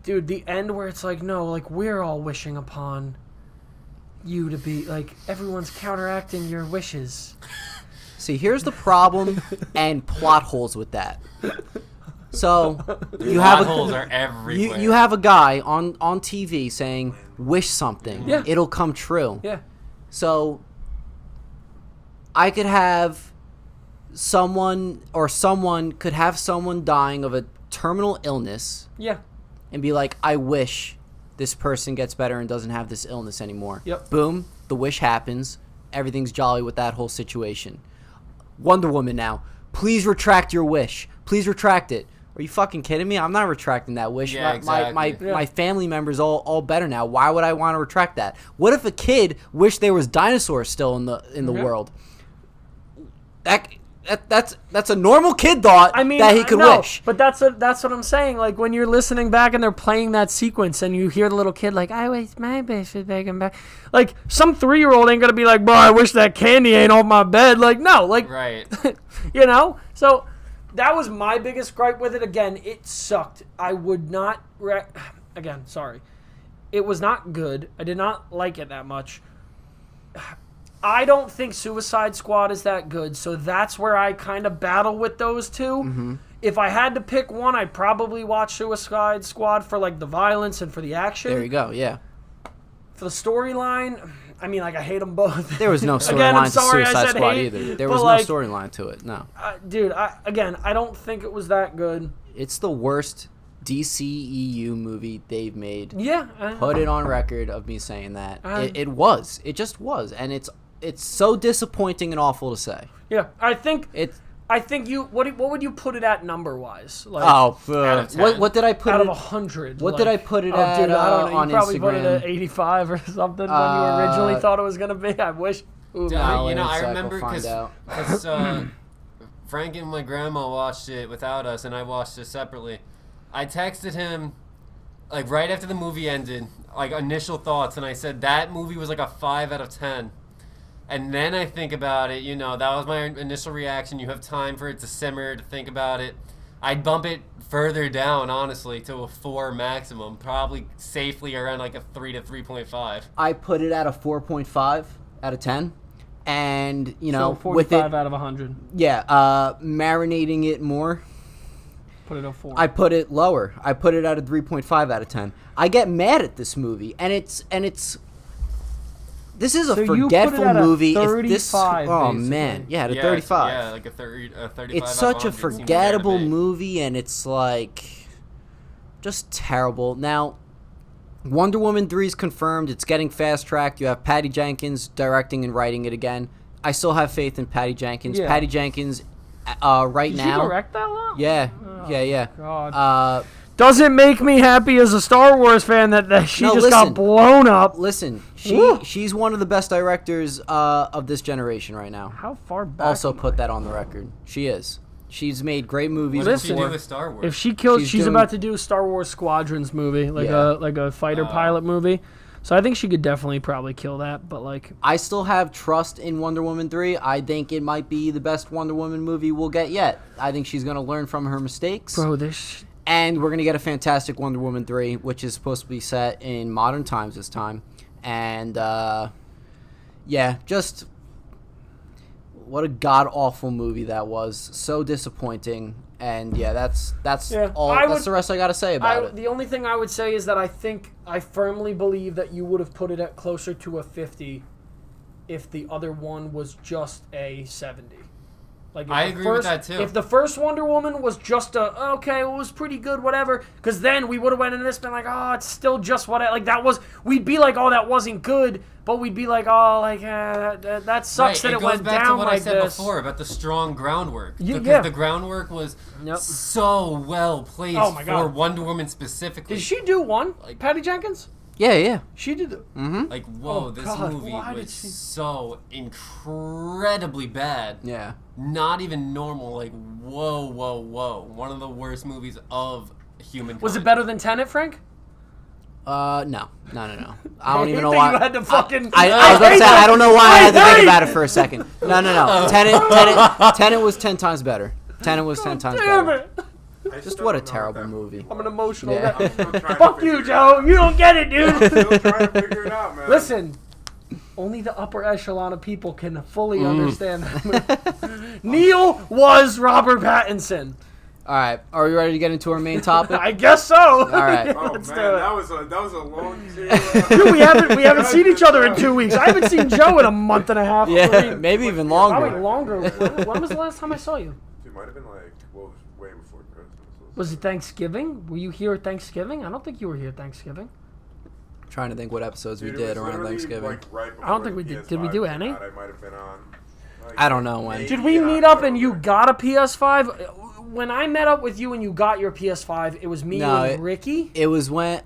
Dude, the end where it's like, no, like, we're all wishing upon you to be, like, everyone's counteracting your wishes. See, here's the problem and plot holes with that. So, plot holes are everywhere. You have a guy on TV saying, wish something. Yeah. It'll come true. Yeah. So, I could have someone could have someone dying of a terminal illness. Yeah. And be like, I wish this person gets better and doesn't have this illness anymore. Yep. Boom, the wish happens. Everything's jolly with that whole situation. Wonder Woman now. Please retract your wish. Please retract it. Are you fucking kidding me? I'm not retracting that wish. Yeah, exactly. My family members all better now. Why would I want to retract that? What if a kid wished there was dinosaurs still in the world? That's a normal kid thought that he could wish. But that's what I'm saying. Like, when you're listening back and they're playing that sequence and you hear the little kid like, I wish my wish would take him back. Like, some 3-year-old ain't gonna be like, bro, I wish that candy ain't on my bed. Like, no, like, right. You know? So that was my biggest gripe with it. Again, it sucked. I would not again, sorry. It was not good. I did not like it that much. I don't think Suicide Squad is that good, so that's where I kind of battle with those two. Mm-hmm. If I had to pick one, I'd probably watch Suicide Squad for, like, the violence and for the action. There you go, yeah. For the storyline, I mean, like, I hate them both. There was no storyline to Suicide Squad either. There was no storyline to it, no. Dude, I don't think it was that good. It's the worst DCEU movie they've made. Yeah. Put it on record of me saying that. It was. It just was. And it's so disappointing and awful to say. Yeah, I think you. What would you put it at number wise? Like, what did I put out it of 100? What did I put it at? Dude, I don't know. On You probably Instagram. put it at 85 or something when you originally thought it was gonna be. I wish. Ooh, I remember because Frank and my grandma watched it without us, and I watched it separately. I texted him like right after the movie ended, like initial thoughts, and I said that movie was like a 5 out of 10. And then I think about it, that was my initial reaction. You have time for it to simmer, to think about it. I'd bump it further down, honestly, to a 4 maximum, probably safely around like a 3 to 3.5. I put it at a 4.5 out of 10. And, so 45 with it, out of 100. Yeah, marinating it more. Put it at 4. I put it lower. I put it at a 3.5 out of 10. I get mad at this movie, and it's this is a forgetful movie. 35, man, yeah, at a 35. Yeah, like a 35. It's such a forgettable movie, and it's like just terrible. Now, Wonder Woman 3 is confirmed. It's getting fast tracked. You have Patty Jenkins directing and writing it again. I still have faith in Patty Jenkins. Yeah. Patty Jenkins, right now. Did she direct that long? Yeah, yeah. God. Doesn't make me happy as a Star Wars fan that she got blown up. Listen, she's one of the best directors of this generation right now. How far back? Also put that on the record. She is. She's made great movies. What did she do with Star Wars? If she kills, she's about to do a Star Wars Squadrons movie, like a fighter pilot movie. So I think she could definitely probably kill that. But like, I still have trust in Wonder Woman 3. I think it might be the best Wonder Woman movie we'll get yet. I think she's gonna learn from her mistakes. Bro, And we're going to get a fantastic Wonder Woman 3, which is supposed to be set in modern times this time. And, just what a god-awful movie that was. So disappointing. And, that's all. That's the rest I got to say about it. The only thing I would say is that I firmly believe that you would have put it at closer to a 50 if the other one was just a 70. Like I agree with that too. If the first Wonder Woman was just it was pretty good, whatever. Because then we would have went into this been like, oh, it's still just what that was. We'd be like, oh, that wasn't good, but we'd be like, oh, like that sucks that it went down like this. It goes back to what I said before about the strong groundwork. Because the groundwork was so well placed for Wonder Woman specifically. Did she do one, Patty Jenkins? Yeah. She did. Like, whoa, this movie was so incredibly bad. Yeah. Not even normal. Like, whoa. One of the worst movies of humankind. Was it better than Tenet, Frank? No. I don't even know why. You had to fucking. I was going to say, I don't know why I had to think about it for a second. No. Tenet was 10 times better. Tenet was 10 times better. Damn it. Just what a terrible movie. I'm an emotional guy. Fuck you, Joe. You don't get it, dude. Still trying to figure it out, man. Listen, only the upper echelon of people can fully understand that movie. Neil was Robert Pattinson. All right. Are we ready to get into our main topic? I guess so. All right. Oh, man, that was a long Dude, we haven't seen each other in 2 weeks. I haven't seen Joe in a month and a half. Yeah, maybe even longer. Probably longer. When was the last time I saw you? It might have been way before Christmas. Was it Thanksgiving? Were you here at Thanksgiving? I don't think you were here at Thanksgiving. I'm trying to think what episodes we did around Thanksgiving. I don't think we did. Did we do any? I might have been on. I don't know when. Did we meet up and you got a PS5? When I met up with you and you got your PS5, it was me and Ricky. It was when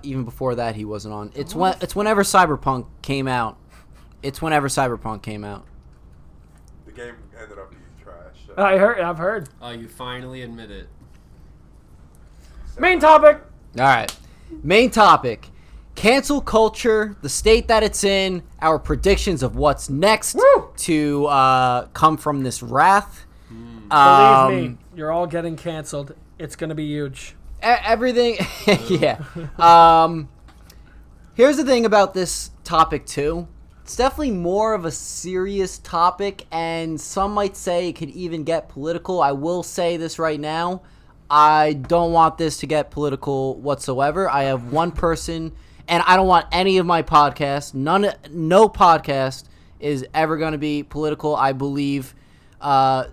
even before that he wasn't on. It's whenever Cyberpunk came out. The game ended up being trash. I've heard. Oh, you finally admit it. Main topic. All right. Main topic. Cancel culture, the state that it's in, our predictions of what's next to come from this wrath. Believe me, you're all getting canceled. It's going to be huge. Everything. Yeah. Here's the thing about this topic, too. It's definitely more of a serious topic, and some might say it could even get political. I will say this right now. I don't want this to get political whatsoever. I have one person, and I don't want any of my podcasts. No podcast is ever going to be political. I believe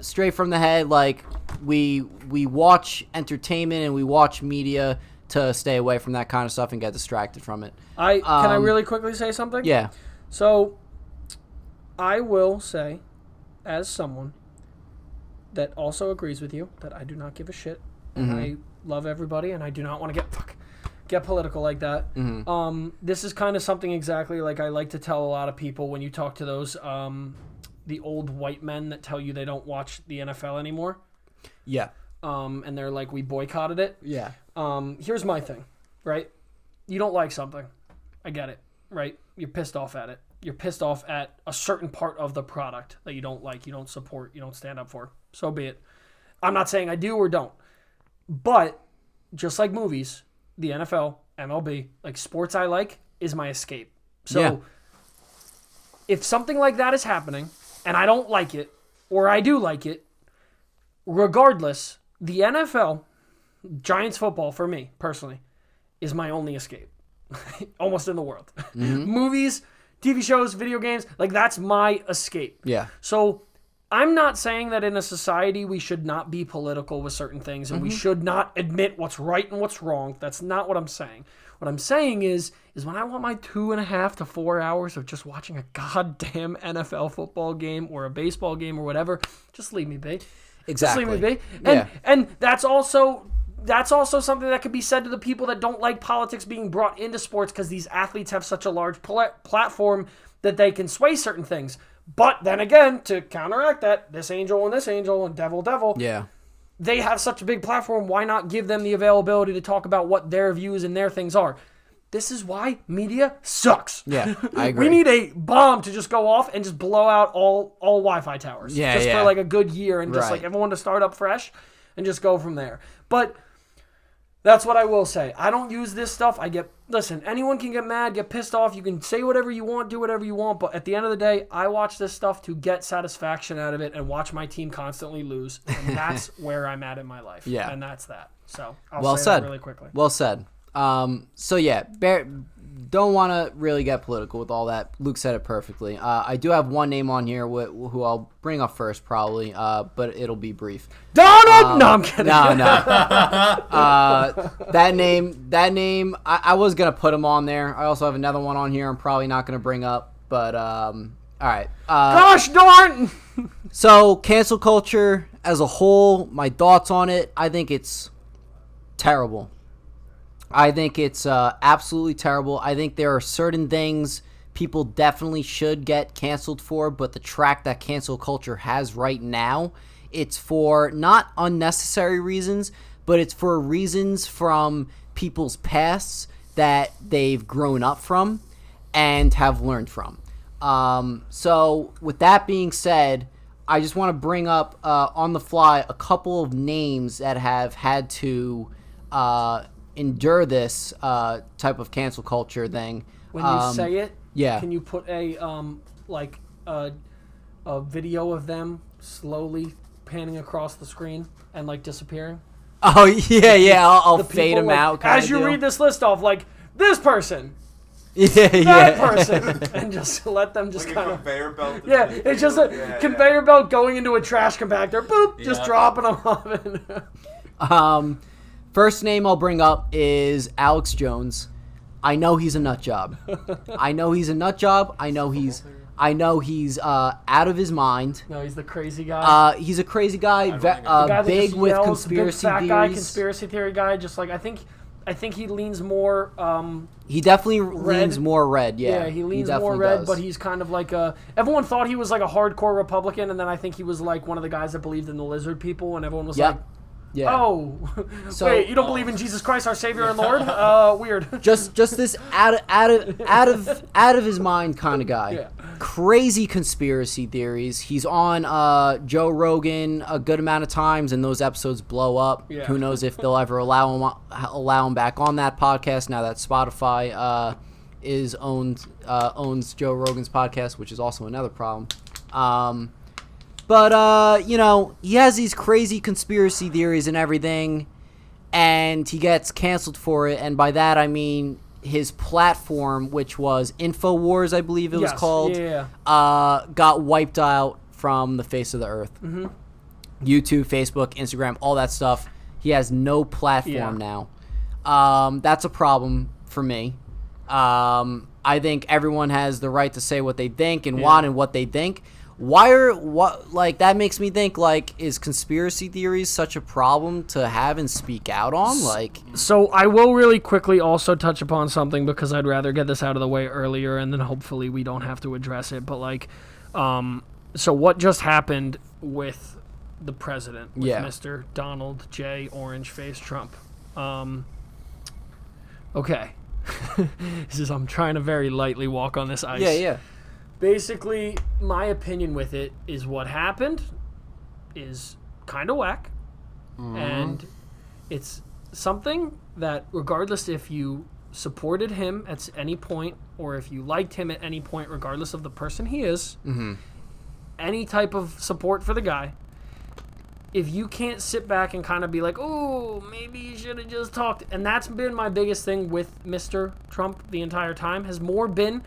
straight from the head, like we watch entertainment and we watch media to stay away from that kind of stuff and get distracted from it. Can I really quickly say something? Yeah. So, I will say, as someone that also agrees with you, that I do not give a shit, and I love everybody, and I do not want to get political like that. This is kind of something exactly like I like to tell a lot of people when you talk to those the old white men that tell you they don't watch the NFL anymore. Yeah. And they're like, we boycotted it. Yeah. Here's my thing, right? You don't like something. I get it, right? You're pissed off at it. You're pissed off at a certain part of the product that you don't like, you don't support, you don't stand up for. So be it. I'm not saying I do or don't. But just like movies, the NFL, MLB, like sports I like, is my escape. So if something like that is happening and I don't like it, or I do like it, regardless, the NFL, Giants football for me personally, is my only escape. Almost in the world. Movies, TV shows, video games, like that's my escape. Yeah. So I'm not saying that in a society we should not be political with certain things and we should not admit what's right and what's wrong. That's not what I'm saying. What I'm saying is when I want my 2.5 to 4 hours of just watching a goddamn NFL football game or a baseball game or whatever, just leave me be. Exactly. Just leave me be. And that's also something that could be said to the people that don't like politics being brought into sports because these athletes have such a large platform that they can sway certain things. But then again, to counteract that, this angel and devil, they have such a big platform. Why not give them the availability to talk about what their views and their things are? This is why media sucks. Yeah, I agree. We need a bomb to just go off and just blow out all Wi-Fi towers. For like a good year and just like everyone to start up fresh and just go from there. But That's what I will say. I don't use this stuff. Listen, anyone can get mad, get pissed off. You can say whatever you want, do whatever you want. But at the end of the day, I watch this stuff to get satisfaction out of it and watch my team constantly lose. And that's where I'm at in my life. Yeah. And that's that. So I'll say that really quickly. Well said. So yeah, don't want to really get political with all that. Luke said it perfectly. I do have one name on here who I'll bring up first probably, but it'll be brief. Donald! No, I'm kidding. No. That name, I was going to put him on there. I also have another one on here I'm probably not going to bring up, but all right. Gosh darn! So cancel culture as a whole, my thoughts on it, I think it's terrible. I think it's absolutely terrible. I think there are certain things people definitely should get canceled for, but the track that cancel culture has right now, it's for not unnecessary reasons, but it's for reasons from people's pasts that they've grown up from and have learned from. So with that being said, I just want to bring up on the fly a couple of names that have had to endure this type of cancel culture thing. When you say it, yeah. Can you put a video of them slowly panning across the screen and like disappearing? Oh yeah. I'll fade them out. As you read this list off, like this person. That person, and just let them just like kind of conveyor belt. Yeah, it's just a conveyor belt going into a trash compactor. Boop, just dropping them off. First name I'll bring up is Alex Jones. I know he's a nut job. I know he's out of his mind. No, he's the crazy guy. He's a crazy guy. Big with yells, conspiracy big fat theories. Guy, conspiracy theory guy. Just like I think he leans more. He definitely leans more red. Yeah, he leans more red, but he's kind of like a. Everyone thought he was like a hardcore Republican, and then I think he was like one of the guys that believed in the lizard people, and everyone was like. Yeah. Oh, so, wait! You don't believe in Jesus Christ, our Savior and Lord? Weird. Just this out of his mind kind of guy. Yeah. Crazy conspiracy theories. He's on Joe Rogan a good amount of times, and those episodes blow up. Yeah. Who knows if they'll ever allow him back on that podcast now that Spotify owns Joe Rogan's podcast, which is also another problem. But, he has these crazy conspiracy theories and everything, and he gets canceled for it. And by that, I mean his platform, which was InfoWars, I believe it was called, got wiped out from the face of the earth. Mm-hmm. YouTube, Facebook, Instagram, all that stuff. He has no platform now. That's a problem for me. I think everyone has the right to say what they think and want and what they think. That makes me think, is conspiracy theories such a problem to have and speak out on? So I will really quickly also touch upon something because I'd rather get this out of the way earlier and then hopefully we don't have to address it. But so what just happened with the president, with Mr. Donald J. Orange Face Trump? Okay. I'm trying to very lightly walk on this ice. Yeah. Basically, my opinion with it is what happened is kind of whack. Mm-hmm. And it's something that regardless if you supported him at any point or if you liked him at any point, regardless of the person he is, any type of support for the guy, if you can't sit back and kind of be like, oh, maybe you should have just talked. And that's been my biggest thing with Mr. Trump the entire time, has more been,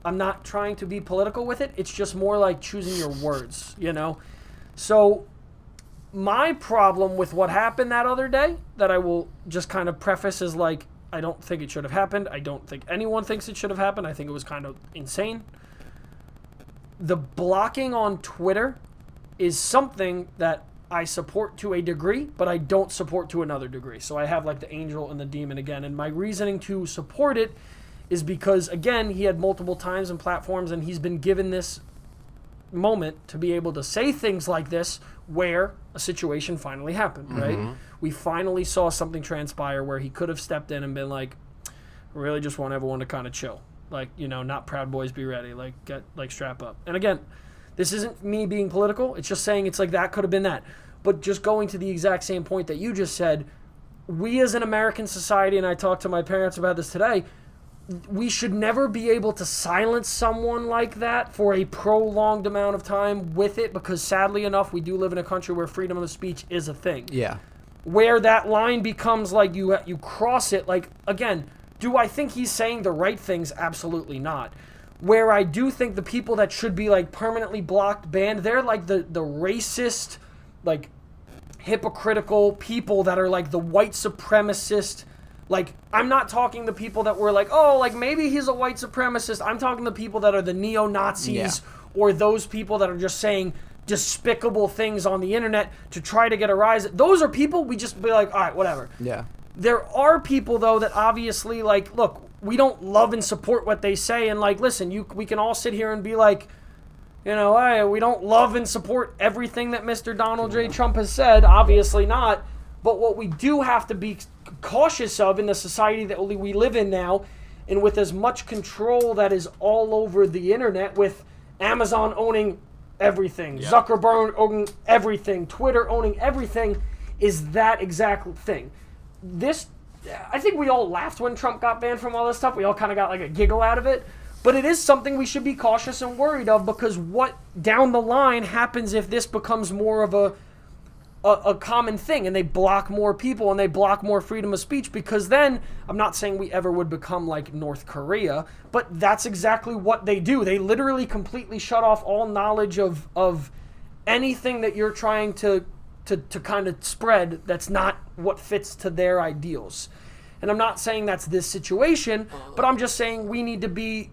I'm not trying to be political with it. It's just more like choosing your words, So my problem with what happened that other day, that I will just kind of preface is I don't think it should have happened. I don't think anyone thinks it should have happened. I think it was kind of insane. The blocking on Twitter is something that I support to a degree, but I don't support to another degree. So I have the angel and the demon again. And my reasoning to support it is because, again, he had multiple times and platforms, and he's been given this moment to be able to say things like this where a situation finally happened, right? We finally saw something transpire where he could have stepped in and been like, I really just want everyone to kind of chill. Not Proud Boys be ready. Strap up. And again, this isn't me being political. It's just saying it's that could have been that. But just going to the exact same point that you just said, we as an American society, and I talked to my parents about this today, we should never be able to silence someone like that for a prolonged amount of time with it, because sadly enough, we do live in a country where freedom of speech is a thing. Yeah. Where that line becomes like you cross it, like, again, do I think he's saying the right things? Absolutely not. Where I do think the people that should be like permanently blocked, banned, they're like the racist, like hypocritical people that are like the white supremacist. Like, I'm not talking the people that were like, oh, like maybe he's a white supremacist. I'm talking the people that are the neo-Nazis or those people that are just saying despicable things on the internet to try to get a rise. Those are people we just be like, all right, whatever. Yeah. There are people, though, that obviously, like, look, we don't love and support what they say. And, like, listen, we can all sit here and be like, you know, hey, we don't love and support everything that Mr. Donald J. Trump has said. Obviously not. But what we do have to be cautious of in the society that we live in now, and with as much control that is all over the internet, with Amazon owning everything, Zuckerberg owning everything, Twitter owning everything, is that exact thing. I think we all laughed when Trump got banned from all this stuff. We all kind of got like a giggle out of it. But it is something we should be cautious and worried of, because what down the line happens if this becomes more of a common thing and they block more people and they block more freedom of speech? Because then, I'm not saying we ever would become like North Korea, but that's exactly what they do. They literally completely shut off all knowledge of anything that you're trying to kind of spread that's not what fits to their ideals. And I'm not saying that's this situation, but I'm just saying we need to be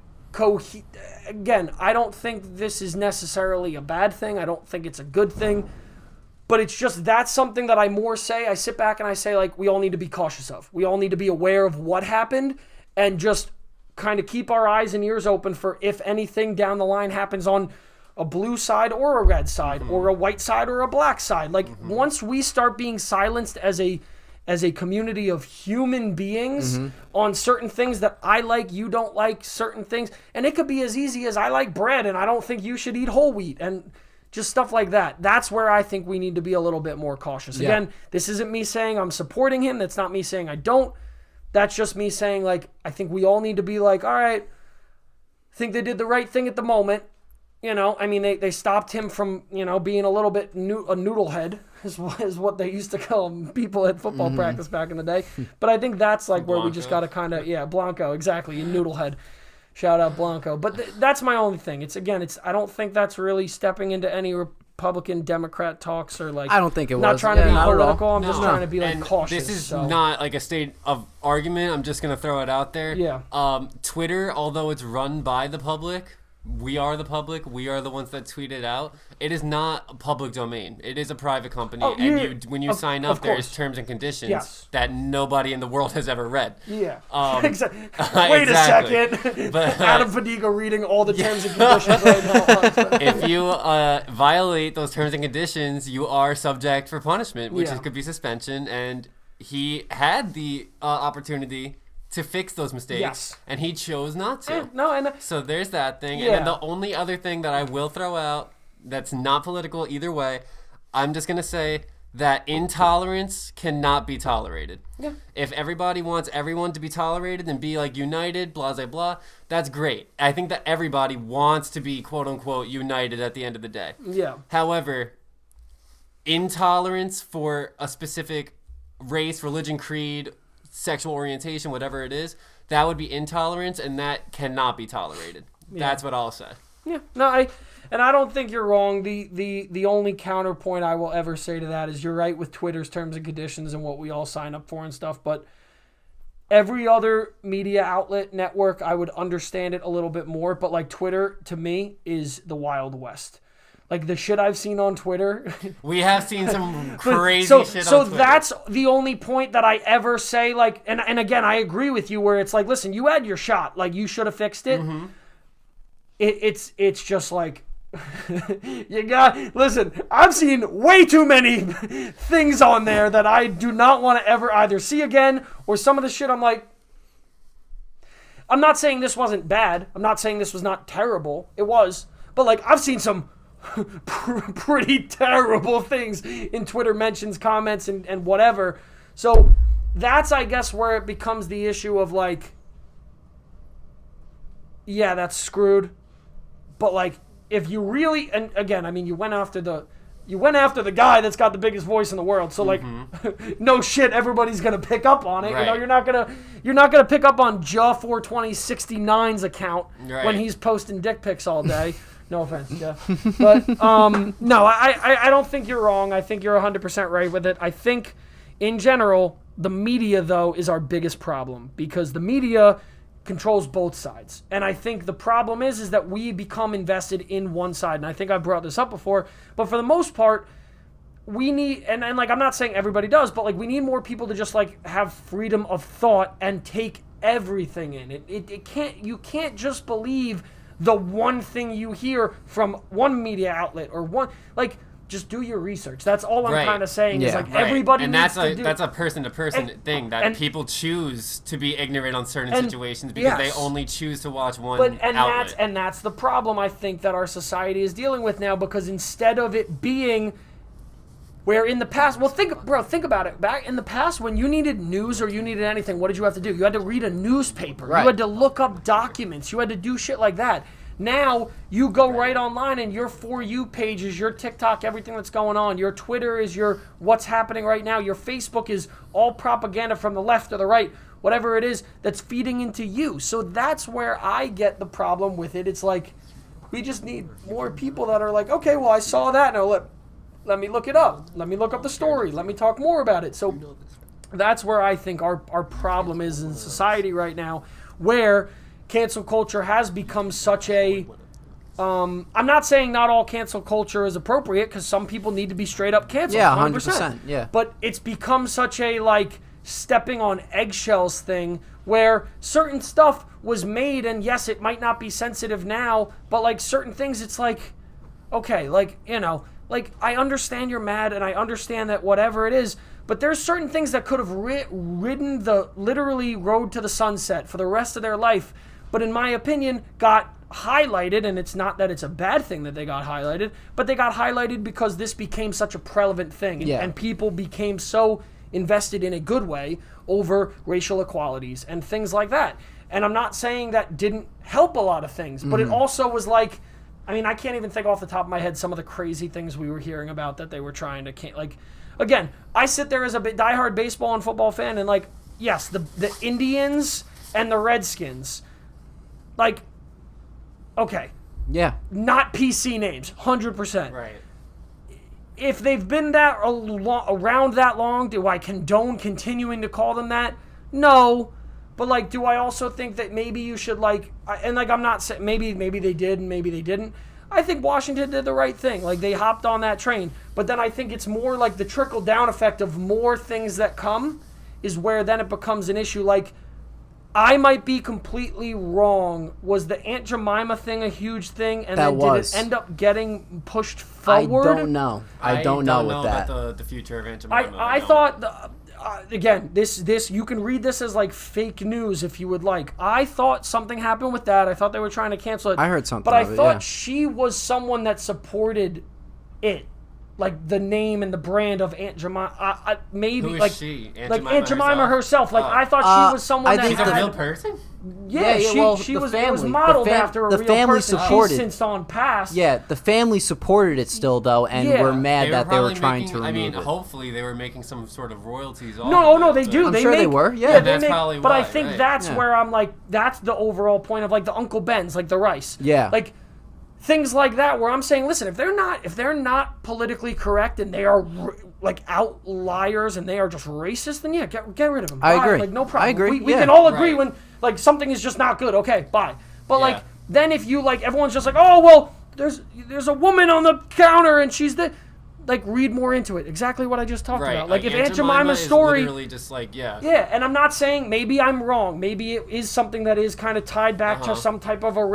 again, I don't think this is necessarily a bad thing. I don't think it's a good thing. But it's just, that's something that I sit back and I say, like, we all need to be cautious of. We all need to be aware of what happened and just kind of keep our eyes and ears open for if anything down the line happens on a blue side or a red side or a white side or a black side. Like, once we start being silenced as a community of human beings on certain things that I like, you don't like certain things. And it could be as easy as I like bread and I don't think you should eat whole wheat and just stuff like that. That's where I think we need to be a little bit more cautious. Yeah. Again, this isn't me saying I'm supporting him. That's not me saying I don't. That's just me saying, like, I think we all need to be like, all right, I think they did the right thing at the moment. You know, I mean, they stopped him from, you know, being a little bit a noodlehead, is what they used to call people at football practice back in the day. But I think that's like where we just got to kind of, Blanco, exactly, you noodlehead. Shout out Blanco. But that's my only thing. I don't think that's really stepping into any Republican Democrat talks or like. I don't think it was. Not trying to be political. I'm just trying to be like and cautious. This is not like a state of argument. I'm just gonna throw it out there. Yeah. Twitter, although it's run by the public, we are the public. We are the ones that tweet it out. It is not a public domain. It is a private company, when you sign up, there's terms and conditions that nobody in the world has ever read. Yeah. Exactly. Wait a second. But, Adam Fadiga reading all the terms and conditions right now. If you violate those terms and conditions, you are subject for punishment, which could be suspension. And he had the opportunity to fix those mistakes, and he chose not to. So there's that thing. And then the only other thing that I will throw out that's not political either way, I'm just going to say that intolerance cannot be tolerated. Yeah. If everybody wants everyone to be tolerated and be like united, blah, blah, blah, that's great. I think that everybody wants to be quote unquote united at the end of the day. Yeah. However, intolerance for a specific race, religion, creed, sexual orientation, whatever it is, that would be intolerance, and that cannot be tolerated. That's what I'll say. Yeah. No, I don't think you're wrong. The only counterpoint I will ever say to that is you're right with Twitter's terms and conditions and what we all sign up for and stuff, but every other media outlet, network, I would understand it a little bit more, but like Twitter, to me, is the Wild West. Like the shit I've seen on Twitter. We have seen some crazy shit on Twitter. So that's the only point that I ever say, like, and again, I agree with you where it's like, listen, you had your shot. Like, you should have fixed it. It's just like, listen, I've seen way too many things on there that I do not want to ever either see again, or some of the shit I'm like, I'm not saying this wasn't bad. I'm not saying this was not terrible. It was. But like, I've seen some pretty terrible things in Twitter mentions, comments, and whatever. So that's, I guess, where it becomes the issue of like, yeah, that's screwed. But like, if you really, and again, I mean, you went after the guy that's got the biggest voice in the world. So like, no shit, everybody's gonna pick up on it. Right. You know, you're not gonna pick up on Ja42069's account when he's posting dick pics all day. No offense, Jeff. But no, I don't think you're wrong. I think you're 100% right with it. I think, in general, the media, though, is our biggest problem because the media controls both sides. And I think the problem is that we become invested in one side. And I think I brought this up before. But for the most part, we need, and like, I'm not saying everybody does, but like, we need more people to just like have freedom of thought and take everything in. You can't just believe the one thing you hear from one media outlet or one, like, just do your research. That's all I'm kind of saying is like everybody and needs to do. that's a person-to-person thing that people choose to be ignorant on certain situations because they only choose to watch one outlet. That's the problem I think that our society is dealing with now because instead of it being where in the past, well, think about it. Back in the past, when you needed news or you needed anything, what did you have to do? You had to read a newspaper. Right. You had to look up documents. You had to do shit like that. Now, you go right online and your For You page is your TikTok, everything that's going on. Your Twitter is your what's happening right now. Your Facebook is all propaganda from the left or the right, whatever it is that's feeding into you. So that's where I get the problem with it. It's like, we just need more people that are like, okay, well, I saw that. Now let me look it up. Let me look up the story. Let me talk more about it. So that's where I think our problem is in society right now, where cancel culture has become such a... I'm not saying not all cancel culture is appropriate, because some people need to be straight up canceled. Yeah, 100%. Yeah. But it's become such a, like, stepping on eggshells thing, where certain stuff was made, and yes, it might not be sensitive now, but, like, certain things, it's like, okay, like, you know... Like, I understand you're mad, and I understand that whatever it is, but there's certain things that could have ridden the literally road to the sunset for the rest of their life, but in my opinion, got highlighted, and it's not that it's a bad thing that they got highlighted, but they got highlighted because this became such a prevalent thing, and people became so invested in a good way over racial equalities and things like that. And I'm not saying that didn't help a lot of things, but it also was like, I mean, I can't even think off the top of my head some of the crazy things we were hearing about that they were trying to like. Again, I sit there as a diehard baseball and football fan, and like, yes, the Indians and the Redskins, like, okay, yeah, not PC names, 100%. Right. If they've been that around that long, do I condone continuing to call them that? No. But, like, do I also think that maybe you should, like... And, like, I'm not saying... Maybe they did and maybe they didn't. I think Washington did the right thing. Like, they hopped on that train. But then I think it's more like the trickle-down effect of more things that come is where then it becomes an issue. Like, I might be completely wrong. Was the Aunt Jemima thing a huge thing? And then did it end up getting pushed forward? I don't know. I don't know with that. About the future of Aunt Jemima. I thought... again, this you can read this as like fake news if you would like. I thought something happened with that. I thought they were trying to cancel it. I heard something, but I thought she was someone that supported it, like the name and the brand of Aunt Jemima. Maybe who is like she? Aunt Jemima herself. Like I thought she was someone that she's a real person. Yeah, she was. It was modeled after a real person. Supported. She's since on past. Yeah, the family supported it still though, and were mad that they were trying to remove it. Hopefully they were making some sort of royalties. No, they do. I'm sure they were. Yeah, that's probably why. But I think that's where I'm like, that's the overall point of like the Uncle Ben's, like the rice. Yeah. Like things like that, where I'm saying, listen, if they're not politically correct and they are like outliers and they are just racist, then get rid of them. I agree. Like no problem. I agree. We can all agree when like something is just not good. Okay, bye. But like then if you like everyone's just like, oh well, there's a woman on the counter and she's the like read more into it. Exactly what I just talked about. Like if Aunt Jemima's story, literally just like yeah. And I'm not saying maybe I'm wrong. Maybe it is something that is kind of tied back to some type of a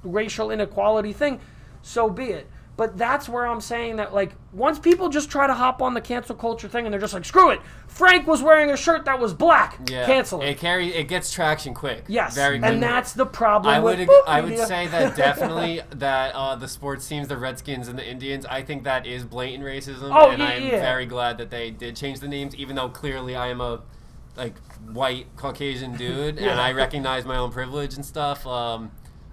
racial inequality thing. So be it. But that's where I'm saying that, like, once people just try to hop on the cancel culture thing and they're just like, screw it, Frank was wearing a shirt that was black, cancel it. It gets traction quick. Yes, very quickly. And that's the problem I would say that definitely that the sports teams, the Redskins and the Indians, I think that is blatant racism, and I am very glad that they did change the names, even though clearly I am a like white Caucasian dude, and I recognize my own privilege and stuff.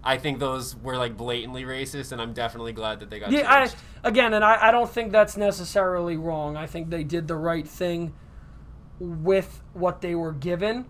I think those were like blatantly racist, and I'm definitely glad that they got changed. I don't think that's necessarily wrong. I think they did the right thing with what they were given.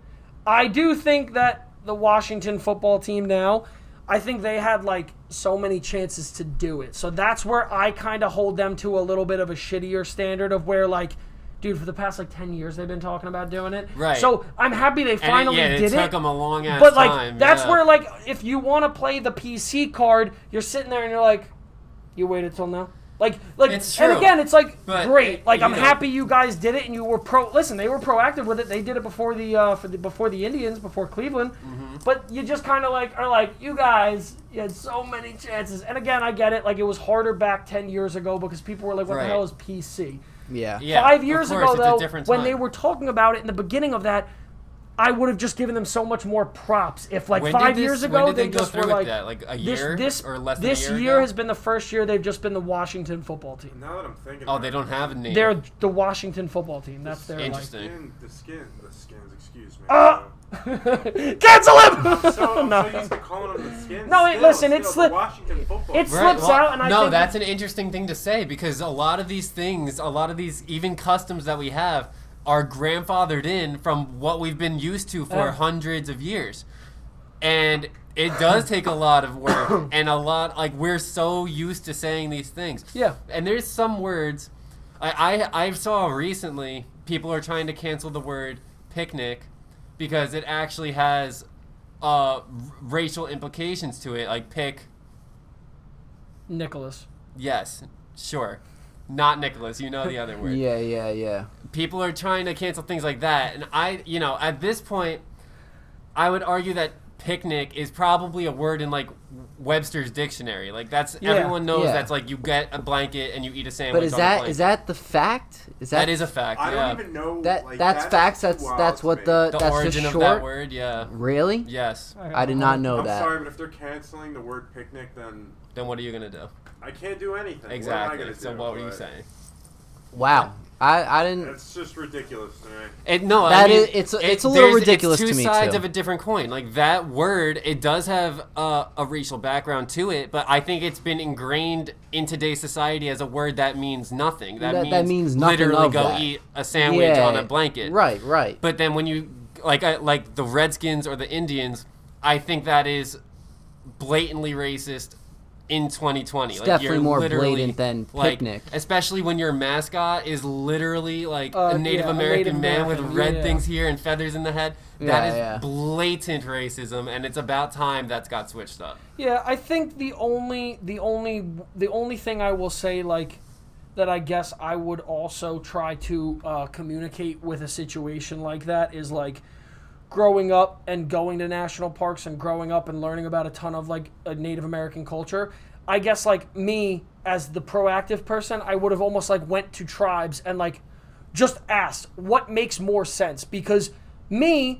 I do think that the Washington football team now, I think they had like so many chances to do it. So that's where I kind of hold them to a little bit of a shittier standard of where like, dude, for the past like 10 years they've been talking about doing it. Right. So I'm happy they finally did it. It took them a long ass but like time. that's where like if you want to play the PC card, you're sitting there and you're like, you waited till now. Like, it's true. And again, it's like great. Like I'm know. happy you guys did it, and you were Listen, they were proactive with it. They did it before before the Indians, before Cleveland. Mm-hmm. But you just kind of like are like, you guys, you had so many chances. And again, I get it. Like it was harder back 10 years ago because people were like, what the hell is PC? Yeah. 5 years ago, though, when they were talking about it in the beginning of that, I would have just given them so much more props. If like 5 years ago they just were like a year or less than a year this year has been the first year they've just been the Washington football team. Now that I'm thinking, they don't have a name. They're the Washington football team. That's their interesting. The skins. Excuse me. Cancel him. So you used to call them the skins. No, listen, it slips. Washington football. It slips out, and I think that's an interesting thing to say because a lot of these things, a lot of these even customs that we have, are grandfathered in from what we've been used to for hundreds of years. And it does take a lot of work and a lot, like, we're so used to saying these things. Yeah. And there's some words, I saw recently, people are trying to cancel the word picnic because it actually has racial implications to it, like pick. Nicholas. Yes, sure. Not Nicholas, you know the other word. Yeah. People are trying to cancel things like that. And at this point, I would argue that picnic is probably a word in, like, Webster's dictionary. Like, everyone knows that's, like, you get a blanket and you eat a sandwich. But is that the fact? That is a fact, I don't even know. That's facts. That's what the that's origin just of short? that word, yeah. Really? Yes. I did not know that. I'm sorry, but if they're canceling the word picnic, then what are you going to do? I can't do anything. Exactly. What what were you saying? Wow. I didn't. It's just ridiculous to me. It's a little ridiculous to me too. It's two sides of a different coin. Like that word, it does have a racial background to it, but I think it's been ingrained in today's society as a word that means nothing. That means nothing. Literally go eat a sandwich on a blanket. Right. But then when you like the Redskins or the Indians, I think that is blatantly racist. In 2020, it's like definitely you're more literally, blatant than like, picnic. Especially when your mascot is literally like a Native American man with red things here and feathers in the head. That is blatant racism, and it's about time that's got switched up. Yeah, I think the only thing I will say, like, that I guess I would also try to communicate with a situation like that is like. Growing up and going to national parks and growing up and learning about a ton of like a Native American culture, I guess like me as the proactive person, I would have almost like went to tribes and like just asked what makes more sense because the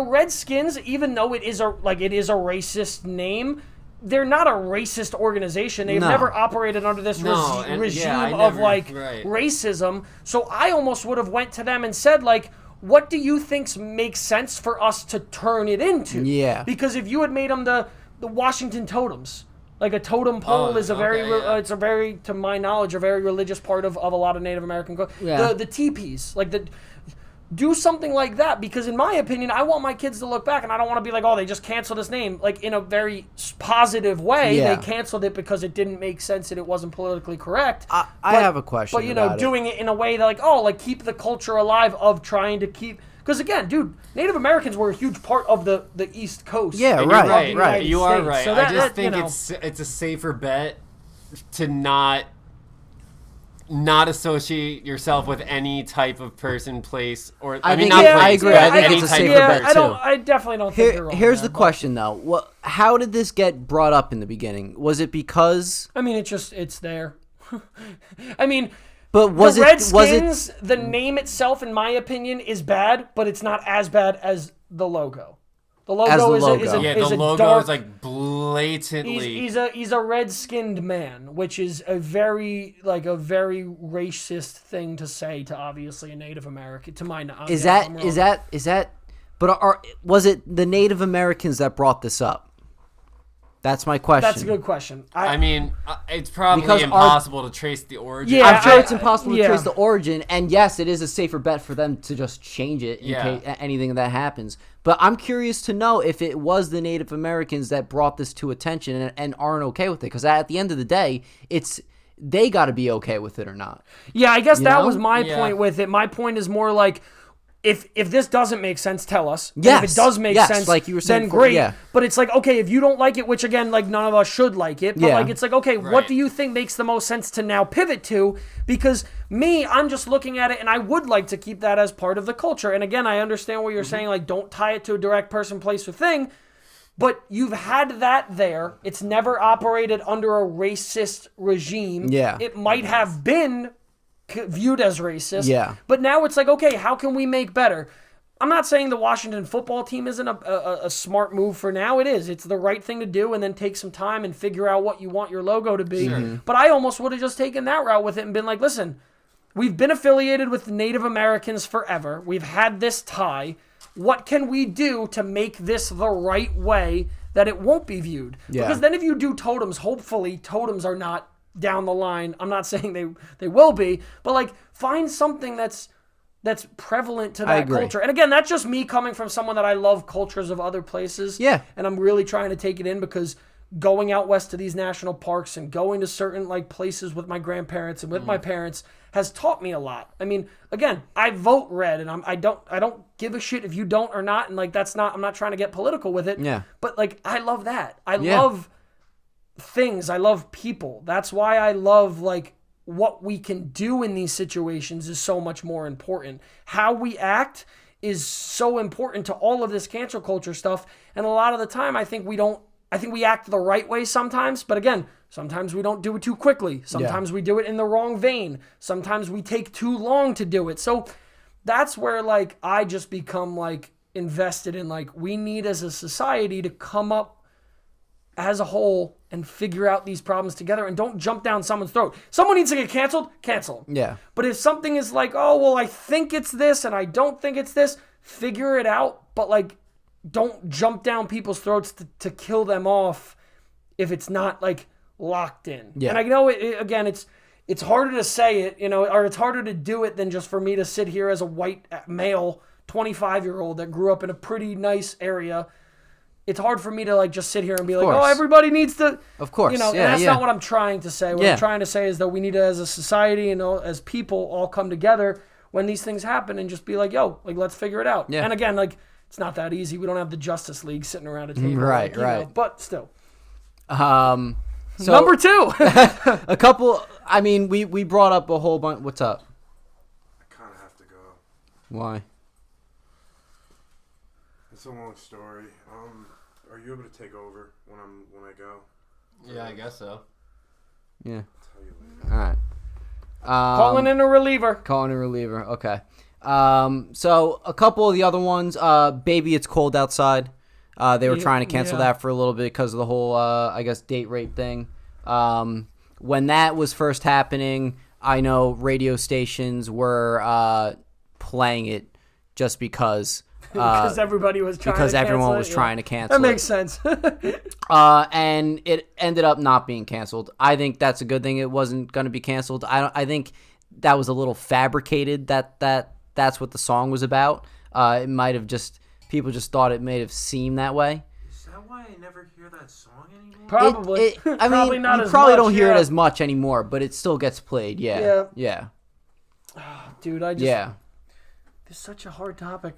Redskins, even though it is a racist name, they're not a racist organization. They've never operated under this regime of racism. So I almost would have went to them and said like, what do you think makes sense for us to turn it into? Yeah. Because if you had made them the Washington totems, like a totem pole is a it's a very, to my knowledge, a very religious part of a lot of Native American culture. Yeah. The teepees, like do something like that because in my opinion, I want my kids to look back and I don't want to be like, oh, they just canceled this name. Like in a very positive way, they canceled it because it didn't make sense and it wasn't politically correct. I have a question. But doing it in a way that like, oh, like keep the culture alive of trying to keep. Because again, dude, Native Americans were a huge part of the East Coast. Yeah, right. You are right. So I just think it's a safer bet to not associate yourself with any type of person, place, or I agree. I think it's a safer bet too. I definitely don't think you're wrong. Here's the question though: how did this get brought up in the beginning? Was it because? I mean, it's there. I mean, but the Redskins, the name itself, in my opinion, is bad, but it's not as bad as the logo. The logo is the logo dark, is like blatantly. He's a red-skinned man, which is a very racist thing to say to obviously a Native American. To my knowledge, is that? But was it the Native Americans that brought this up? That's my question. That's a good question. I mean, it's probably impossible to trace the origin. Yeah, I'm sure it's impossible to trace the origin, and yes, it is a safer bet for them to just change it in case anything that happens. But I'm curious to know if it was the Native Americans that brought this to attention and aren't okay with it, because at the end of the day, they got to be okay with it or not. Yeah, I guess that was my point with it. My point is more like, if this doesn't make sense, tell us. Yes. If it does make sense, like you were saying then before, great. yeah. But it's like, okay, if you don't like it, which again, like none of us should like it, but like it's like, okay, what do you think makes the most sense to now pivot to? Because I'm just looking at it and I would like to keep that as part of the culture. And again, I understand what you're saying, like don't tie it to a direct person, place, or thing. But you've had that there. It's never operated under a racist regime. Yeah. It might have been viewed as racist. Yeah. But now it's like, okay, how can we make better? I'm not saying the Washington football team isn't a smart move for now. It is. It's the right thing to do, and then take some time and figure out what you want your logo to be. Sure. But I almost would have just taken that route with it and been like, listen, we've been affiliated with Native Americans forever. We've had this tie. What can we do to make this the right way that it won't be viewed? Yeah. Because then if you do totems, hopefully totems are not down the line. I'm not saying they will be, but like find something that's prevalent to that culture. And again, that's just me coming from someone that I love cultures of other places. Yeah. And I'm really trying to take it in because going out west to these national parks and going to certain like places with my grandparents and with my parents has taught me a lot. I mean, again, I vote red and I don't give a shit if you don't or not, and like I'm not trying to get political with it. Yeah. But like I love that. I love things. I love people. That's why I love like what we can do in these situations is so much more important. How we act is so important to all of this cancel culture stuff. And a lot of the time I think we act the right way sometimes, but again, sometimes we don't do it too quickly. Sometimes we do it in the wrong vein. Sometimes we take too long to do it. So that's where like I just become like invested in like we need as a society to come up as a whole and figure out these problems together and don't jump down someone's throat. Someone needs to get canceled, cancel them. Yeah. But if something is like, oh, well, I think it's this and I don't think it's this, figure it out. But like, don't jump down people's throats to kill them off if it's not like locked in. Yeah. And I know again, it's harder to say it, or it's harder to do it than just for me to sit here as a white male 25-year-old that grew up in a pretty nice area. It's hard for me to like just sit here and be like, oh, everybody needs to. Of course. And that's not what I'm trying to say. What I'm trying to say is that we need to, as a society, as people, all come together when these things happen and just be like, yo, like let's figure it out. Yeah. And again, like it's not that easy. We don't have the Justice League sitting around a table. Right. But still. So number 2. A couple. I mean, we brought up a whole bunch. What's up? I kind of have to go. Why? It's a long story. Are you able to take over when I go? Yeah, I guess so. Yeah. I'll tell you later. All right. Calling in a reliever. Okay. So a couple of the other ones. Baby, It's Cold Outside. They were trying to cancel that for a little bit because of the whole, I guess, date rape thing. When that was first happening, I know radio stations were playing it just because. Because everybody was trying because to cancel everyone it, was trying to cancel that makes sense. And it ended up not being canceled. I think that's a good thing. It wasn't going to be canceled. I think that was a little fabricated. That's what the song was about. It might have just people just thought it may have seemed that way. Is that why I never hear that song anymore? Probably. I probably mean, not you as probably much, don't hear it as much anymore, but it still gets played. Yeah. Dude, I just. Yeah. It's such a hard topic.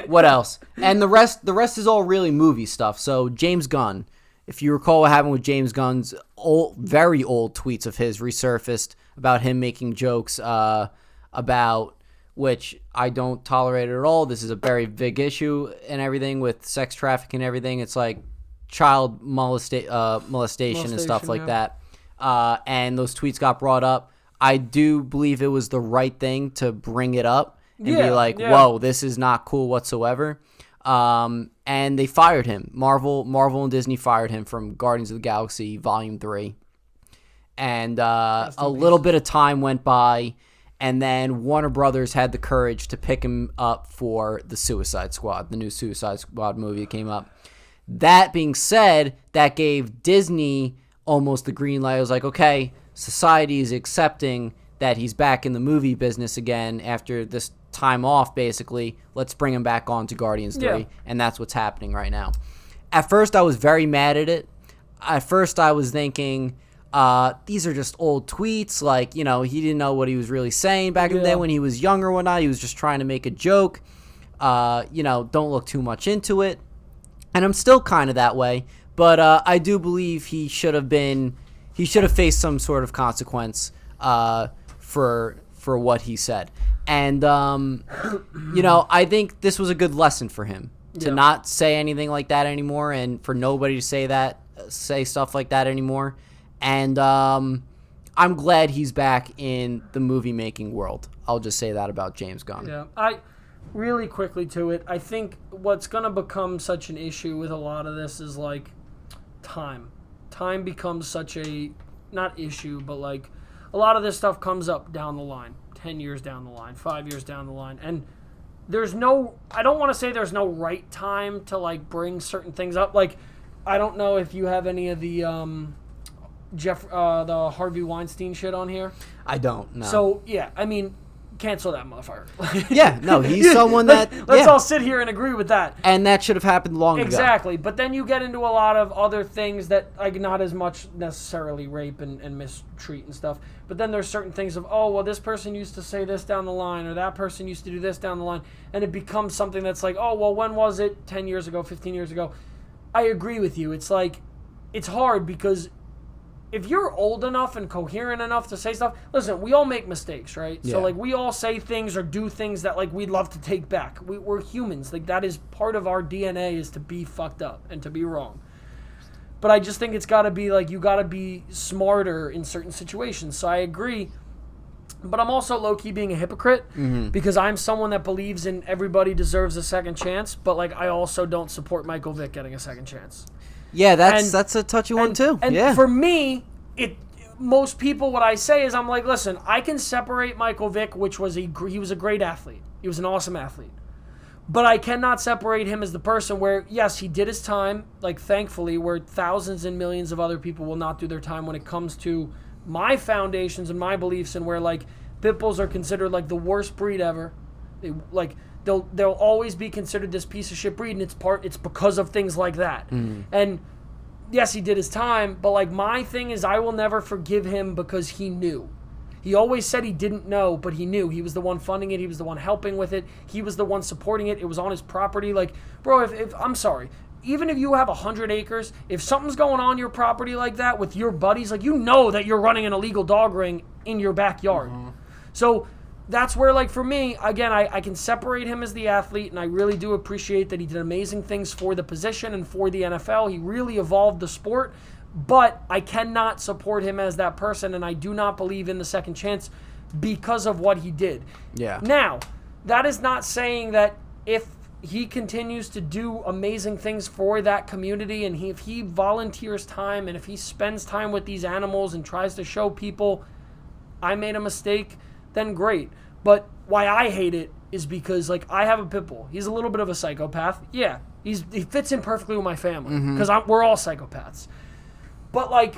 What else? And the rest is all really movie stuff. So James Gunn, if you recall what happened with James Gunn's very old tweets of his resurfaced about him making jokes about which I don't tolerate it at all. This is a very big issue and everything with sex trafficking and everything. It's like child molestation and stuff like that. And those tweets got brought up. I do believe it was the right thing to bring it up and be like, whoa, this is not cool whatsoever. And they fired him. Marvel and Disney fired him from Guardians of the Galaxy Volume 3. And a little bit of time went by, and then Warner Brothers had the courage to pick him up for the Suicide Squad, the new Suicide Squad movie that came up. That being said, that gave Disney almost the green light. It was like, okay, society is accepting that he's back in the movie business again after this time off, basically. Let's bring him back on to Guardians 3, and that's what's happening right now. At first, I was very mad at it. At first, I was thinking, these are just old tweets. Like, he didn't know what he was really saying back in the day when he was younger or whatnot. He was just trying to make a joke. Don't look too much into it. And I'm still kind of that way. But I do believe he should have faced some sort of consequence for what he said. And, I think this was a good lesson for him to not say anything like that anymore, and for nobody to say stuff like that anymore. And I'm glad he's back in the movie-making world. I'll just say that about James Gunn. Yeah, really quickly to it, I think what's going to become such an issue with a lot of this is, like, time. Time becomes such a, not issue, but, like, a lot of this stuff comes up down the line, 10 years down the line, 5 years down the line, and I don't want to say there's no right time to, like, bring certain things up. Like, I don't know if you have any of the, the Harvey Weinstein shit on here. I don't know. So, yeah, I mean, cancel that motherfucker. Yeah, no, he's someone that... Let's all sit here and agree with that. And that should have happened long ago. Exactly, but then you get into a lot of other things that, like, not as much necessarily rape and mistreat and stuff, but then there's certain things of, oh, well, this person used to say this down the line, or that person used to do this down the line, and it becomes something that's like, oh, well, when was it? 10 years ago, 15 years ago? I agree with you. It's like, it's hard because... if you're old enough and coherent enough to say stuff, listen, we all make mistakes, right? Yeah. So, like, we all say things or do things that, like, we'd love to take back. We're humans. Like, that is part of our DNA is to be fucked up and to be wrong. But I just think it's got to be, like, you got to be smarter in certain situations. So I agree. But I'm also low-key being a hypocrite because I'm someone that believes in everybody deserves a second chance, but, like, I also don't support Michael Vick getting a second chance. Yeah, that's a touchy one too. And for me, most people, what I say is, I'm like, listen, I can separate Michael Vick, which was he was a great athlete. He was an awesome athlete. But I cannot separate him as the person where, yes, he did his time, like, thankfully, where thousands and millions of other people will not do their time when it comes to my foundations and my beliefs, and where, like, pit bulls are considered, like, the worst breed ever. They'll always be considered this piece of shit breed, and it's because of things like that. And yes, he did his time, but, like, my thing is I will never forgive him because he knew. He always said he didn't know, but he knew. He was the one funding it. He was the one helping with it. He was the one supporting it. It was on his property. Like, bro, if I'm sorry, even if you have 100 acres, if something's going on your property like that with your buddies, like, you know that you're running an illegal dog ring in your backyard. So that's where, like, for me, again, I can separate him as the athlete, and I really do appreciate that he did amazing things for the position and for the NFL. He really evolved the sport, but I cannot support him as that person, and I do not believe in the second chance because of what he did. Yeah. Now, that is not saying that if he continues to do amazing things for that community, and if he volunteers time, and if he spends time with these animals and tries to show people I made a mistake, then great. But why I hate it is because, like, I have a pit bull. He's a little bit of a psychopath. Yeah, he fits in perfectly with my family because we're all psychopaths. But, like,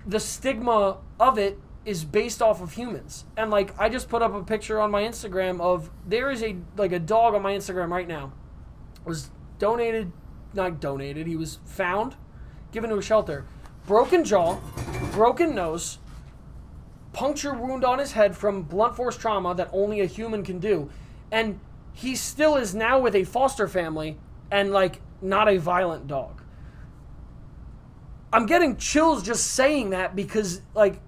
the stigma of it is based off of humans. And, like, I just put up a picture on my Instagram of, there is a dog on my Instagram right now. Was not donated, he was found, given to a shelter. Broken jaw, broken nose, puncture wound on his head from blunt force trauma that only a human can do. And he still is now with a foster family and, like, not a violent dog. I'm getting chills just saying that because, like,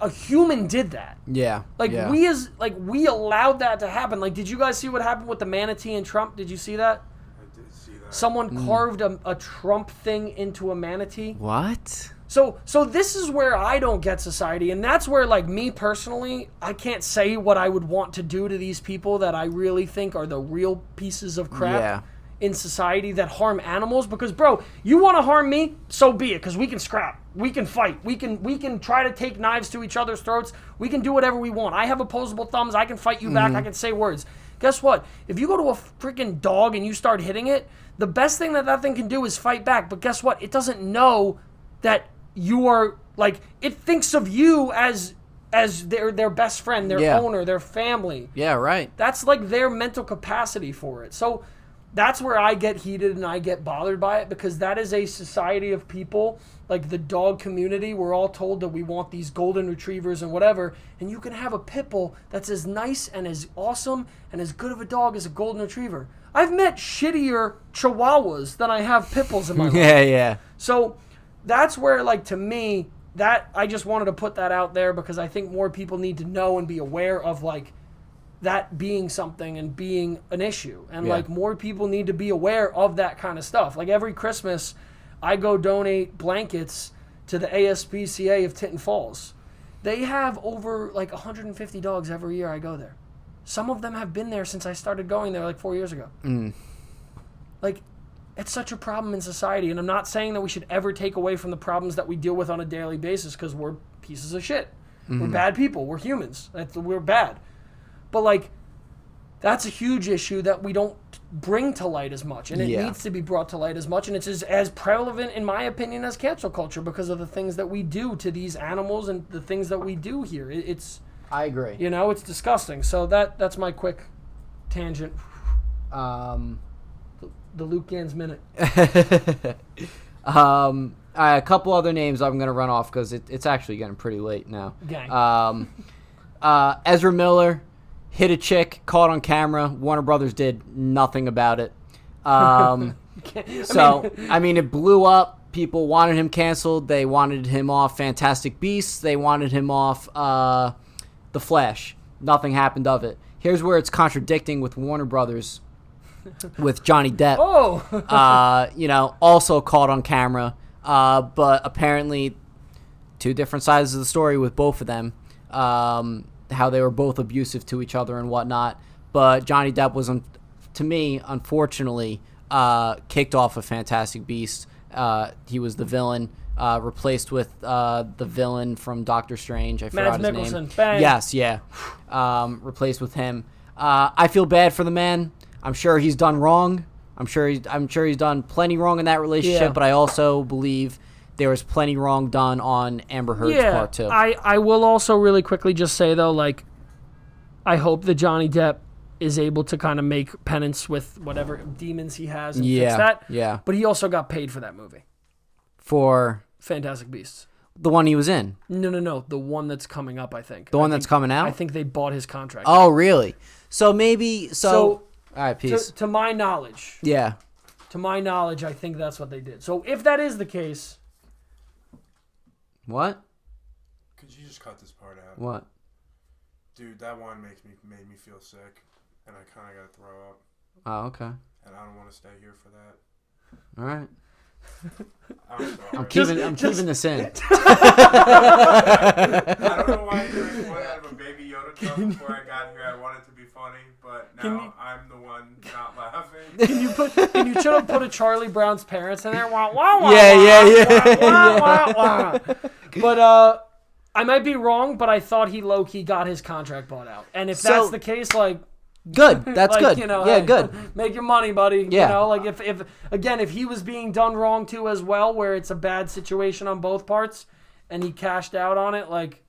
a human did that. Yeah. Like, we allowed that to happen. Like, did you guys see what happened with the manatee and Trump? Did you see that? I did see that. Someone carved a Trump thing into a manatee. What? So this is where I don't get society, and that's where, like, me personally, I can't say what I would want to do to these people that I really think are the real pieces of crap in society that harm animals. Because, bro, you want to harm me, so be it, because we can scrap. We can fight. We can try to take knives to each other's throats. We can do whatever we want. I have opposable thumbs. I can fight you back. I can say words. Guess what? If you go to a freaking dog and you start hitting it, the best thing that thing can do is fight back. But guess what? It doesn't know that you are, like, it thinks of you as their best friend, their owner, their family. Yeah, right. That's like their mental capacity for it. So that's where I get heated and I get bothered by it, because that is a society of people, like the dog community. We're all told that we want these golden retrievers and whatever, and you can have a pit bull that's as nice and as awesome and as good of a dog as a golden retriever. I've met shittier chihuahuas than I have pit bulls in my life. Yeah. So that's where, like, to me, that I just wanted to put that out there, because I think more people need to know and be aware of, like, that being something and being an issue. And, like, more people need to be aware of that kind of stuff. Like, every Christmas, I go donate blankets to the ASPCA of Tinton Falls. They have over, like, 150 dogs every year I go there. Some of them have been there since I started going there, like, 4 years ago. Like, it's such a problem in society, and I'm not saying that we should ever take away from the problems that we deal with on a daily basis, because we're pieces of shit. We're bad people. We're humans. We're bad. But, like, that's a huge issue that we don't bring to light as much, and it needs to be brought to light as much, and it's as prevalent, in my opinion, as cancel culture, because of the things that we do to these animals and the things that we do here. I agree. You know, it's disgusting. So that's my quick tangent. The Luke Ganz minute. A couple other names I'm going to run off, because it's actually getting pretty late now. Gang. Ezra Miller hit a chick, caught on camera. Warner Brothers did nothing about it. It blew up. People wanted him canceled. They wanted him off Fantastic Beasts. They wanted him off The Flash. Nothing happened of it. Here's where it's contradicting with Warner Brothers. With Johnny Depp, also caught on camera, but apparently two different sides of the story with both of them, how they were both abusive to each other and whatnot. But Johnny Depp was, to me, unfortunately, kicked off of Fantastic Beasts. He was the villain, replaced with the villain from Doctor Strange. I forgot his name. Bang. Yes, yeah. Replaced with him. I feel bad for the man. I'm sure he's done wrong. I'm sure he's done plenty wrong in that relationship, but I also believe there was plenty wrong done on Amber Heard's part too. I will also really quickly just say, though, like, I hope that Johnny Depp is able to kind of make penance with whatever demons he has and fix that. Yeah. But he also got paid for that movie. For Fantastic Beasts. The one he was in? No. The one that's coming up, I think. The one that's coming out? I think they bought his contract. Oh, really? So maybe... So all right, peace. To my knowledge. Yeah. To my knowledge, I think that's what they did. So if that is the case... What? Could you just cut this part out? What? Dude, that one made me feel sick, and I kind of got to throw up. Oh, okay. And I don't want to stay here for that. All right. I'm sorry. I'm keeping this in. I don't know why you drank one out of a Baby Yoda cup before I got here. I wanted to be funny, but now I'm the one not laughing. Can you should have put a Charlie Brown's parents in there? Wah, wah, wah, Yeah. wah, wah, wah. But I might be wrong, but I thought he low-key got his contract bought out. And if that's the case, like... Good. That's good. You know, yeah, hey, good. Make your money, buddy. Yeah. You know, like if he was being done wrong too as well, where it's a bad situation on both parts, and he cashed out on it, like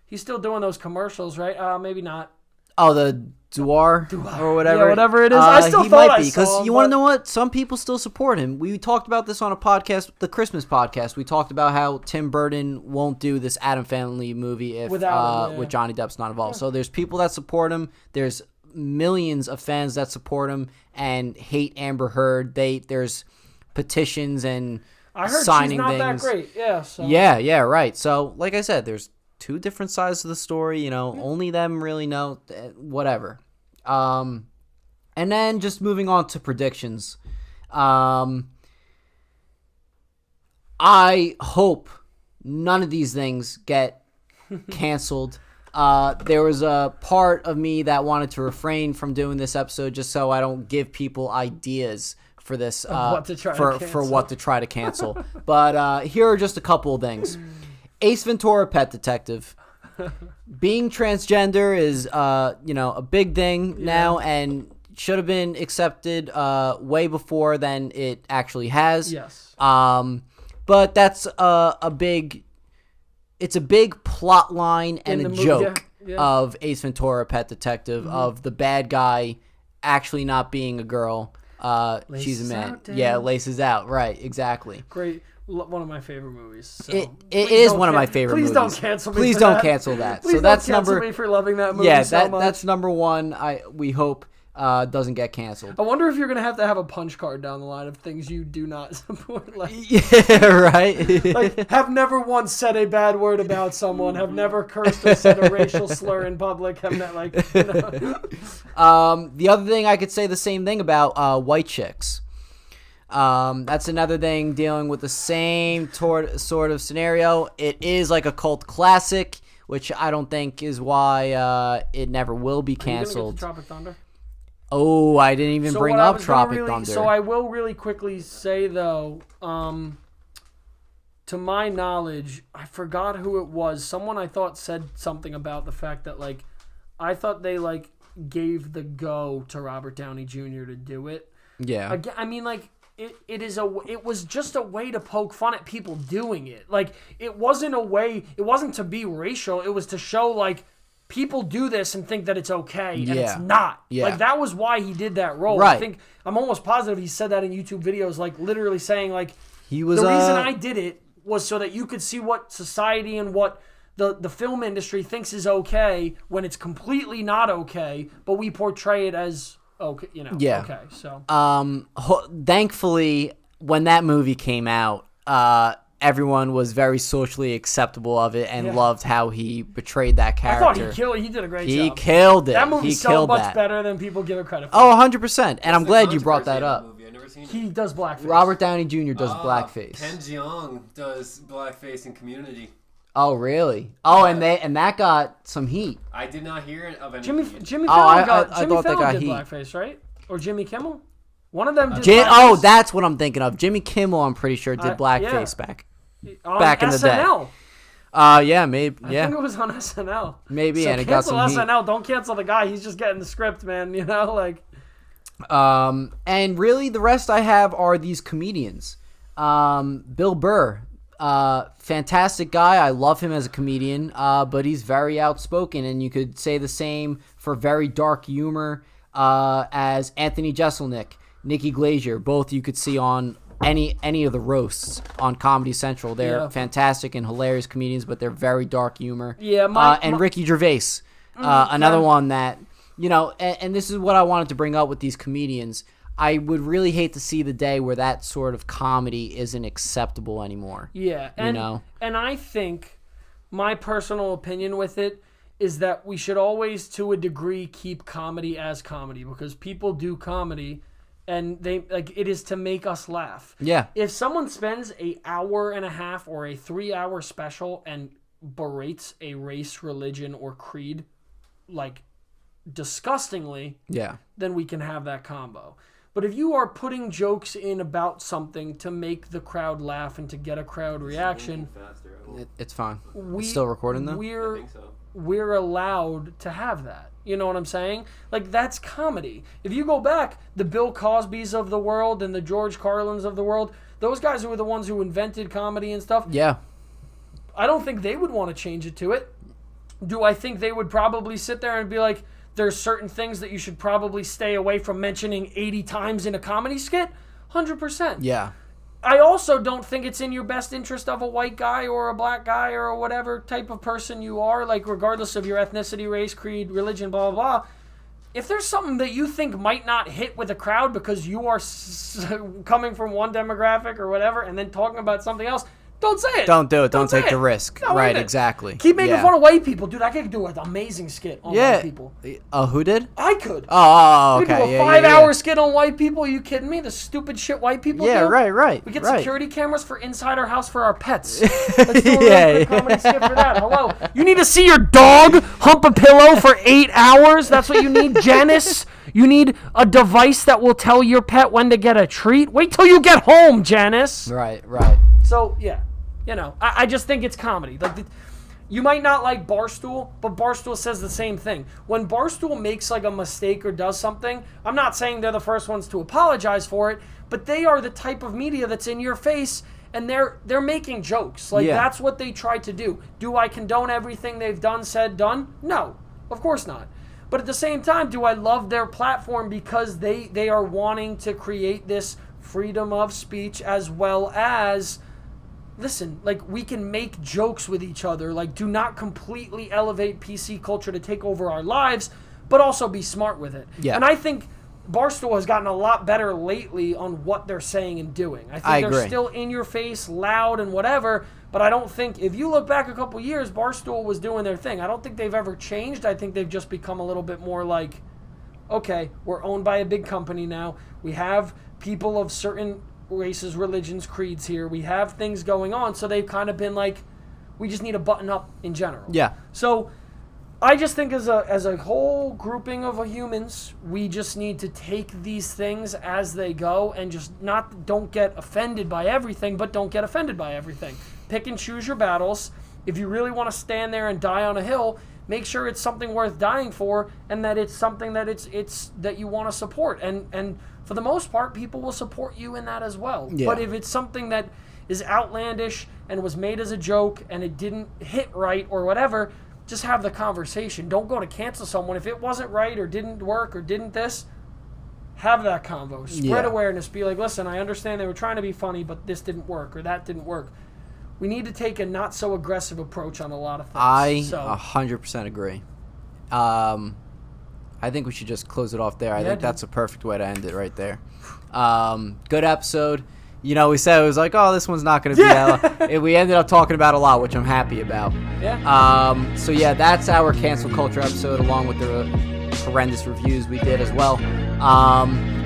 he's still doing those commercials, right? Maybe not. Oh, the Duar or whatever. Yeah, whatever it is. I still thought might I be, saw because him, you want to know what? Some people still support him. We talked about this on a podcast, the Christmas podcast. We talked about how Tim Burton won't do this Addams Family movie if with Johnny Depp's not involved. Yeah. So there's people that support him. There's millions of fans that support him and hate Amber Heard. There's petitions and I heard signing she's not things. That great. Yeah. So. Yeah, right. So like I said, there's two different sides of the story. You know, only them really know. Whatever. And then just moving on to predictions. I hope None of these things get canceled. There was a part of me that wanted to refrain from doing this episode just so I don't give people ideas for this for what to try to cancel. But here are just a couple of things. Ace Ventura: Pet Detective. Being transgender is a big thing now and should have been accepted way before than it actually has. Yes. But that's it's a big plot line and a joke of Ace Ventura: Pet Detective, of the bad guy actually not being a girl. She's a man. Laces Out. Right, exactly. Great. One of my favorite movies. So. It is one of my favorite movies. Please don't cancel me. Please don't cancel that. Please so that's don't cancel number. Me for loving that movie so much. That's number one. We hope doesn't get canceled. I wonder if you're gonna have a punch card down the line of things you do not support. Yeah, right. Like, have never once said a bad word about someone. Have never cursed or said a racial slur in public. Have not The other thing I could say the same thing about white chicks. That's another thing dealing with the same sort of scenario. It is like a cult classic, which I don't think is why it never will be canceled. Are you gonna get to Tropic Thunder? Oh, I didn't even bring up Tropic Thunder. So I will really quickly say, though, to my knowledge, I forgot who it was. Someone I thought said something about the fact that, like, I thought they, like, gave the go to Robert Downey Jr. to do it. Yeah. Again, I mean, like, it was just a way to poke fun at people doing it. Like, it wasn't to be racial. It was to show, like, people do this and think that it's okay, and it's not. Yeah. Like, that was why he did that role. Right. I'm almost positive he said that in YouTube videos, like, literally saying, like, the reason I did it was so that you could see what society and what the film industry thinks is okay when it's completely not okay, but we portray it as okay, okay. So, thankfully, when that movie came out, everyone was very socially acceptable of it and loved how he portrayed that character. I thought he did a great job. He killed it. That movie's so much better than people give it credit for. Oh, 100%. And I'm glad you brought that up. He does blackface. Robert Downey Jr. does blackface. Ken Jeong does blackface in Community. Oh, really? Oh, and that got some heat. I did not hear of any. Jimmy Fallon did blackface, right? Or Jimmy Kimmel? One of them did blackface. That's what I'm thinking of. Jimmy Kimmel, I'm pretty sure, did blackface back in the SNL. Day. Yeah, maybe. Yeah. I think it was on SNL. Maybe, so and it got some heat. SNL. Don't cancel the guy. He's just getting the script, man. Like. And really, the rest I have are these comedians. Bill Burr. Fantastic guy. I love him as a comedian, but he's very outspoken, and you could say the same for very dark humor as Anthony Jeselnik, Nikki Glazier. Both you could see on any of the roasts on Comedy Central. They're fantastic and hilarious comedians, but they're very dark humor. Yeah, and Ricky Gervais, another one that, and this is what I wanted to bring up with these comedians. I would really hate to see the day where that sort of comedy isn't acceptable anymore. Yeah, and I think my personal opinion with it is that we should always, to a degree, keep comedy as comedy, because people do comedy and it is to make us laugh. Yeah. If someone spends an hour and a half or a 3-hour special and berates a race, religion, or creed, like, disgustingly, then we can have that combo. But if you are putting jokes in about something to make the crowd laugh and to get a crowd reaction, it's fine. It's still recording though? I think so. We're allowed to have that. You know what I'm saying? Like, that's comedy. If you go back, the Bill Cosbys of the world and the George Carlins of the world, those guys were the ones who invented comedy and stuff. Yeah. I don't think they would want to change it to it. Do I think they would probably sit there and be like, there's certain things that you should probably stay away from mentioning 80 times in a comedy skit? 100%. Yeah. I also don't think it's in your best interest of a white guy or a black guy or whatever type of person you are, like, regardless of your ethnicity, race, creed, religion, blah, blah, blah. If there's something that you think might not hit with a crowd because you are coming from one demographic or whatever and then talking about something else, Don't say it. Don't do it. Don't take say the it. risk. No, Right, wait. exactly. Keep making Yeah. fun of white people. Dude, I could do an amazing skit on white people. Who did? I could. Oh, We do okay. a 5-hour skit on white people. Are you kidding me? The stupid shit white people do? Right. We get right. security cameras for inside our house for our pets. Let's do a real quick comedy skit for that. Hello. You need to see your dog hump a pillow for 8 hours? That's what you need, Janice? You need a device that will tell your pet when to get a treat? Wait till you get home, Janice. Right. So, yeah. You know, I just think it's comedy. Like, you might not like Barstool, but Barstool says the same thing. When Barstool makes like a mistake or does something, I'm not saying they're the first ones to apologize for it, but they are the type of media that's in your face, and they're making jokes. Like, that's what they try to do. Do I condone everything they've done, said, done? No, of course not. But at the same time, do I love their platform because they are wanting to create this freedom of speech as well as, listen, like, we can make jokes with each other. Like, do not completely elevate PC culture to take over our lives, but also be smart with it. Yeah. And I think Barstool has gotten a lot better lately on what they're saying and doing. I think they're still in your face, loud and whatever, but I don't think, if you look back a couple years, Barstool was doing their thing. I don't think they've ever changed. I think they've just become a little bit more like, okay, we're owned by a big company now. We have people of certain races, religions, creeds here. We have things going on, so they've kind of been like, we just need to button up in general. Yeah. So I just think as a whole grouping of humans, we just need to take these things as they go and just don't get offended by everything, but don't get offended by everything. Pick and choose your battles. If you really want to stand there and die on a hill, make sure it's something worth dying for, and that it's something that it's that you want to support. And for the most part, people will support you in that as well. Yeah. But if it's something that is outlandish and was made as a joke and it didn't hit right or whatever, just have the conversation. Don't go to cancel someone. If it wasn't right or didn't work or didn't this, have that convo. Spread awareness. Be like, listen, I understand they were trying to be funny, but this didn't work or that didn't work. We need to take a not so aggressive approach on a lot of things. I 100% agree. I think we should just close it off there. I think that's a perfect way to end it right there. Good episode. You know, we said it was like, oh, this one's not going to be that. We ended up talking about a lot, which I'm happy about. Yeah. So, yeah, that's our cancel culture episode, along with the horrendous reviews we did as well.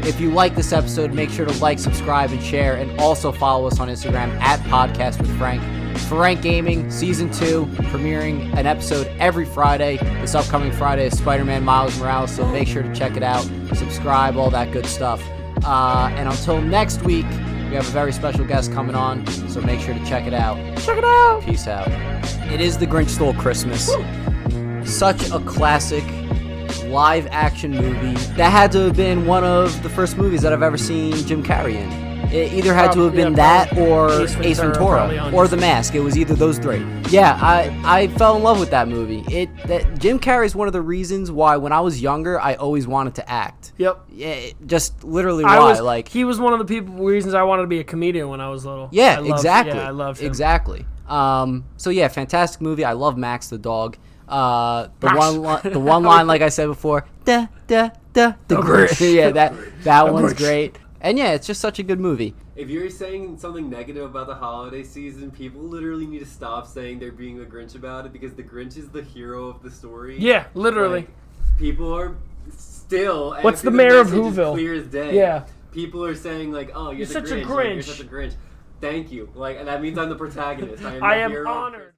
If you like this episode, make sure to like, subscribe, and share, and also follow us on Instagram at Podcast with Frank. Frank Gaming Season 2, premiering an episode every Friday. This upcoming Friday is Spider-Man Miles Morales, so make sure to check it out, subscribe, all that good stuff. And until next week, we have a very special guest coming on, so make sure to check it out. Check it out! Peace out. It is The Grinch Stole Christmas. Woo. Such a classic live-action movie. That had to have been one of the first movies that I've ever seen Jim Carrey in. It either had to have been that or Ace Ventura or The Mask. It was either those three. Yeah, I fell in love with that movie. Jim Carrey is one of the reasons why when I was younger I always wanted to act. Yep. Yeah, just literally why. He was one of the reasons I wanted to be a comedian when I was little. Yeah, exactly. Yeah, I loved him. Exactly. So yeah, fantastic movie. I love Max the dog. The one line, like I said before, the Grinch. Yeah, that one's great. And yeah, it's just such a good movie. If you're saying something negative about the holiday season, people literally need to stop saying they're being the Grinch about it, because the Grinch is the hero of the story. Yeah, literally. Like, people are still. What's the mayor of Whoville? Clear as day. Yeah. People are saying like, "Oh, you're such the Grinch. a Grinch. Like, you're such a Grinch." Thank you. Like, and that means I'm the protagonist. I am honored.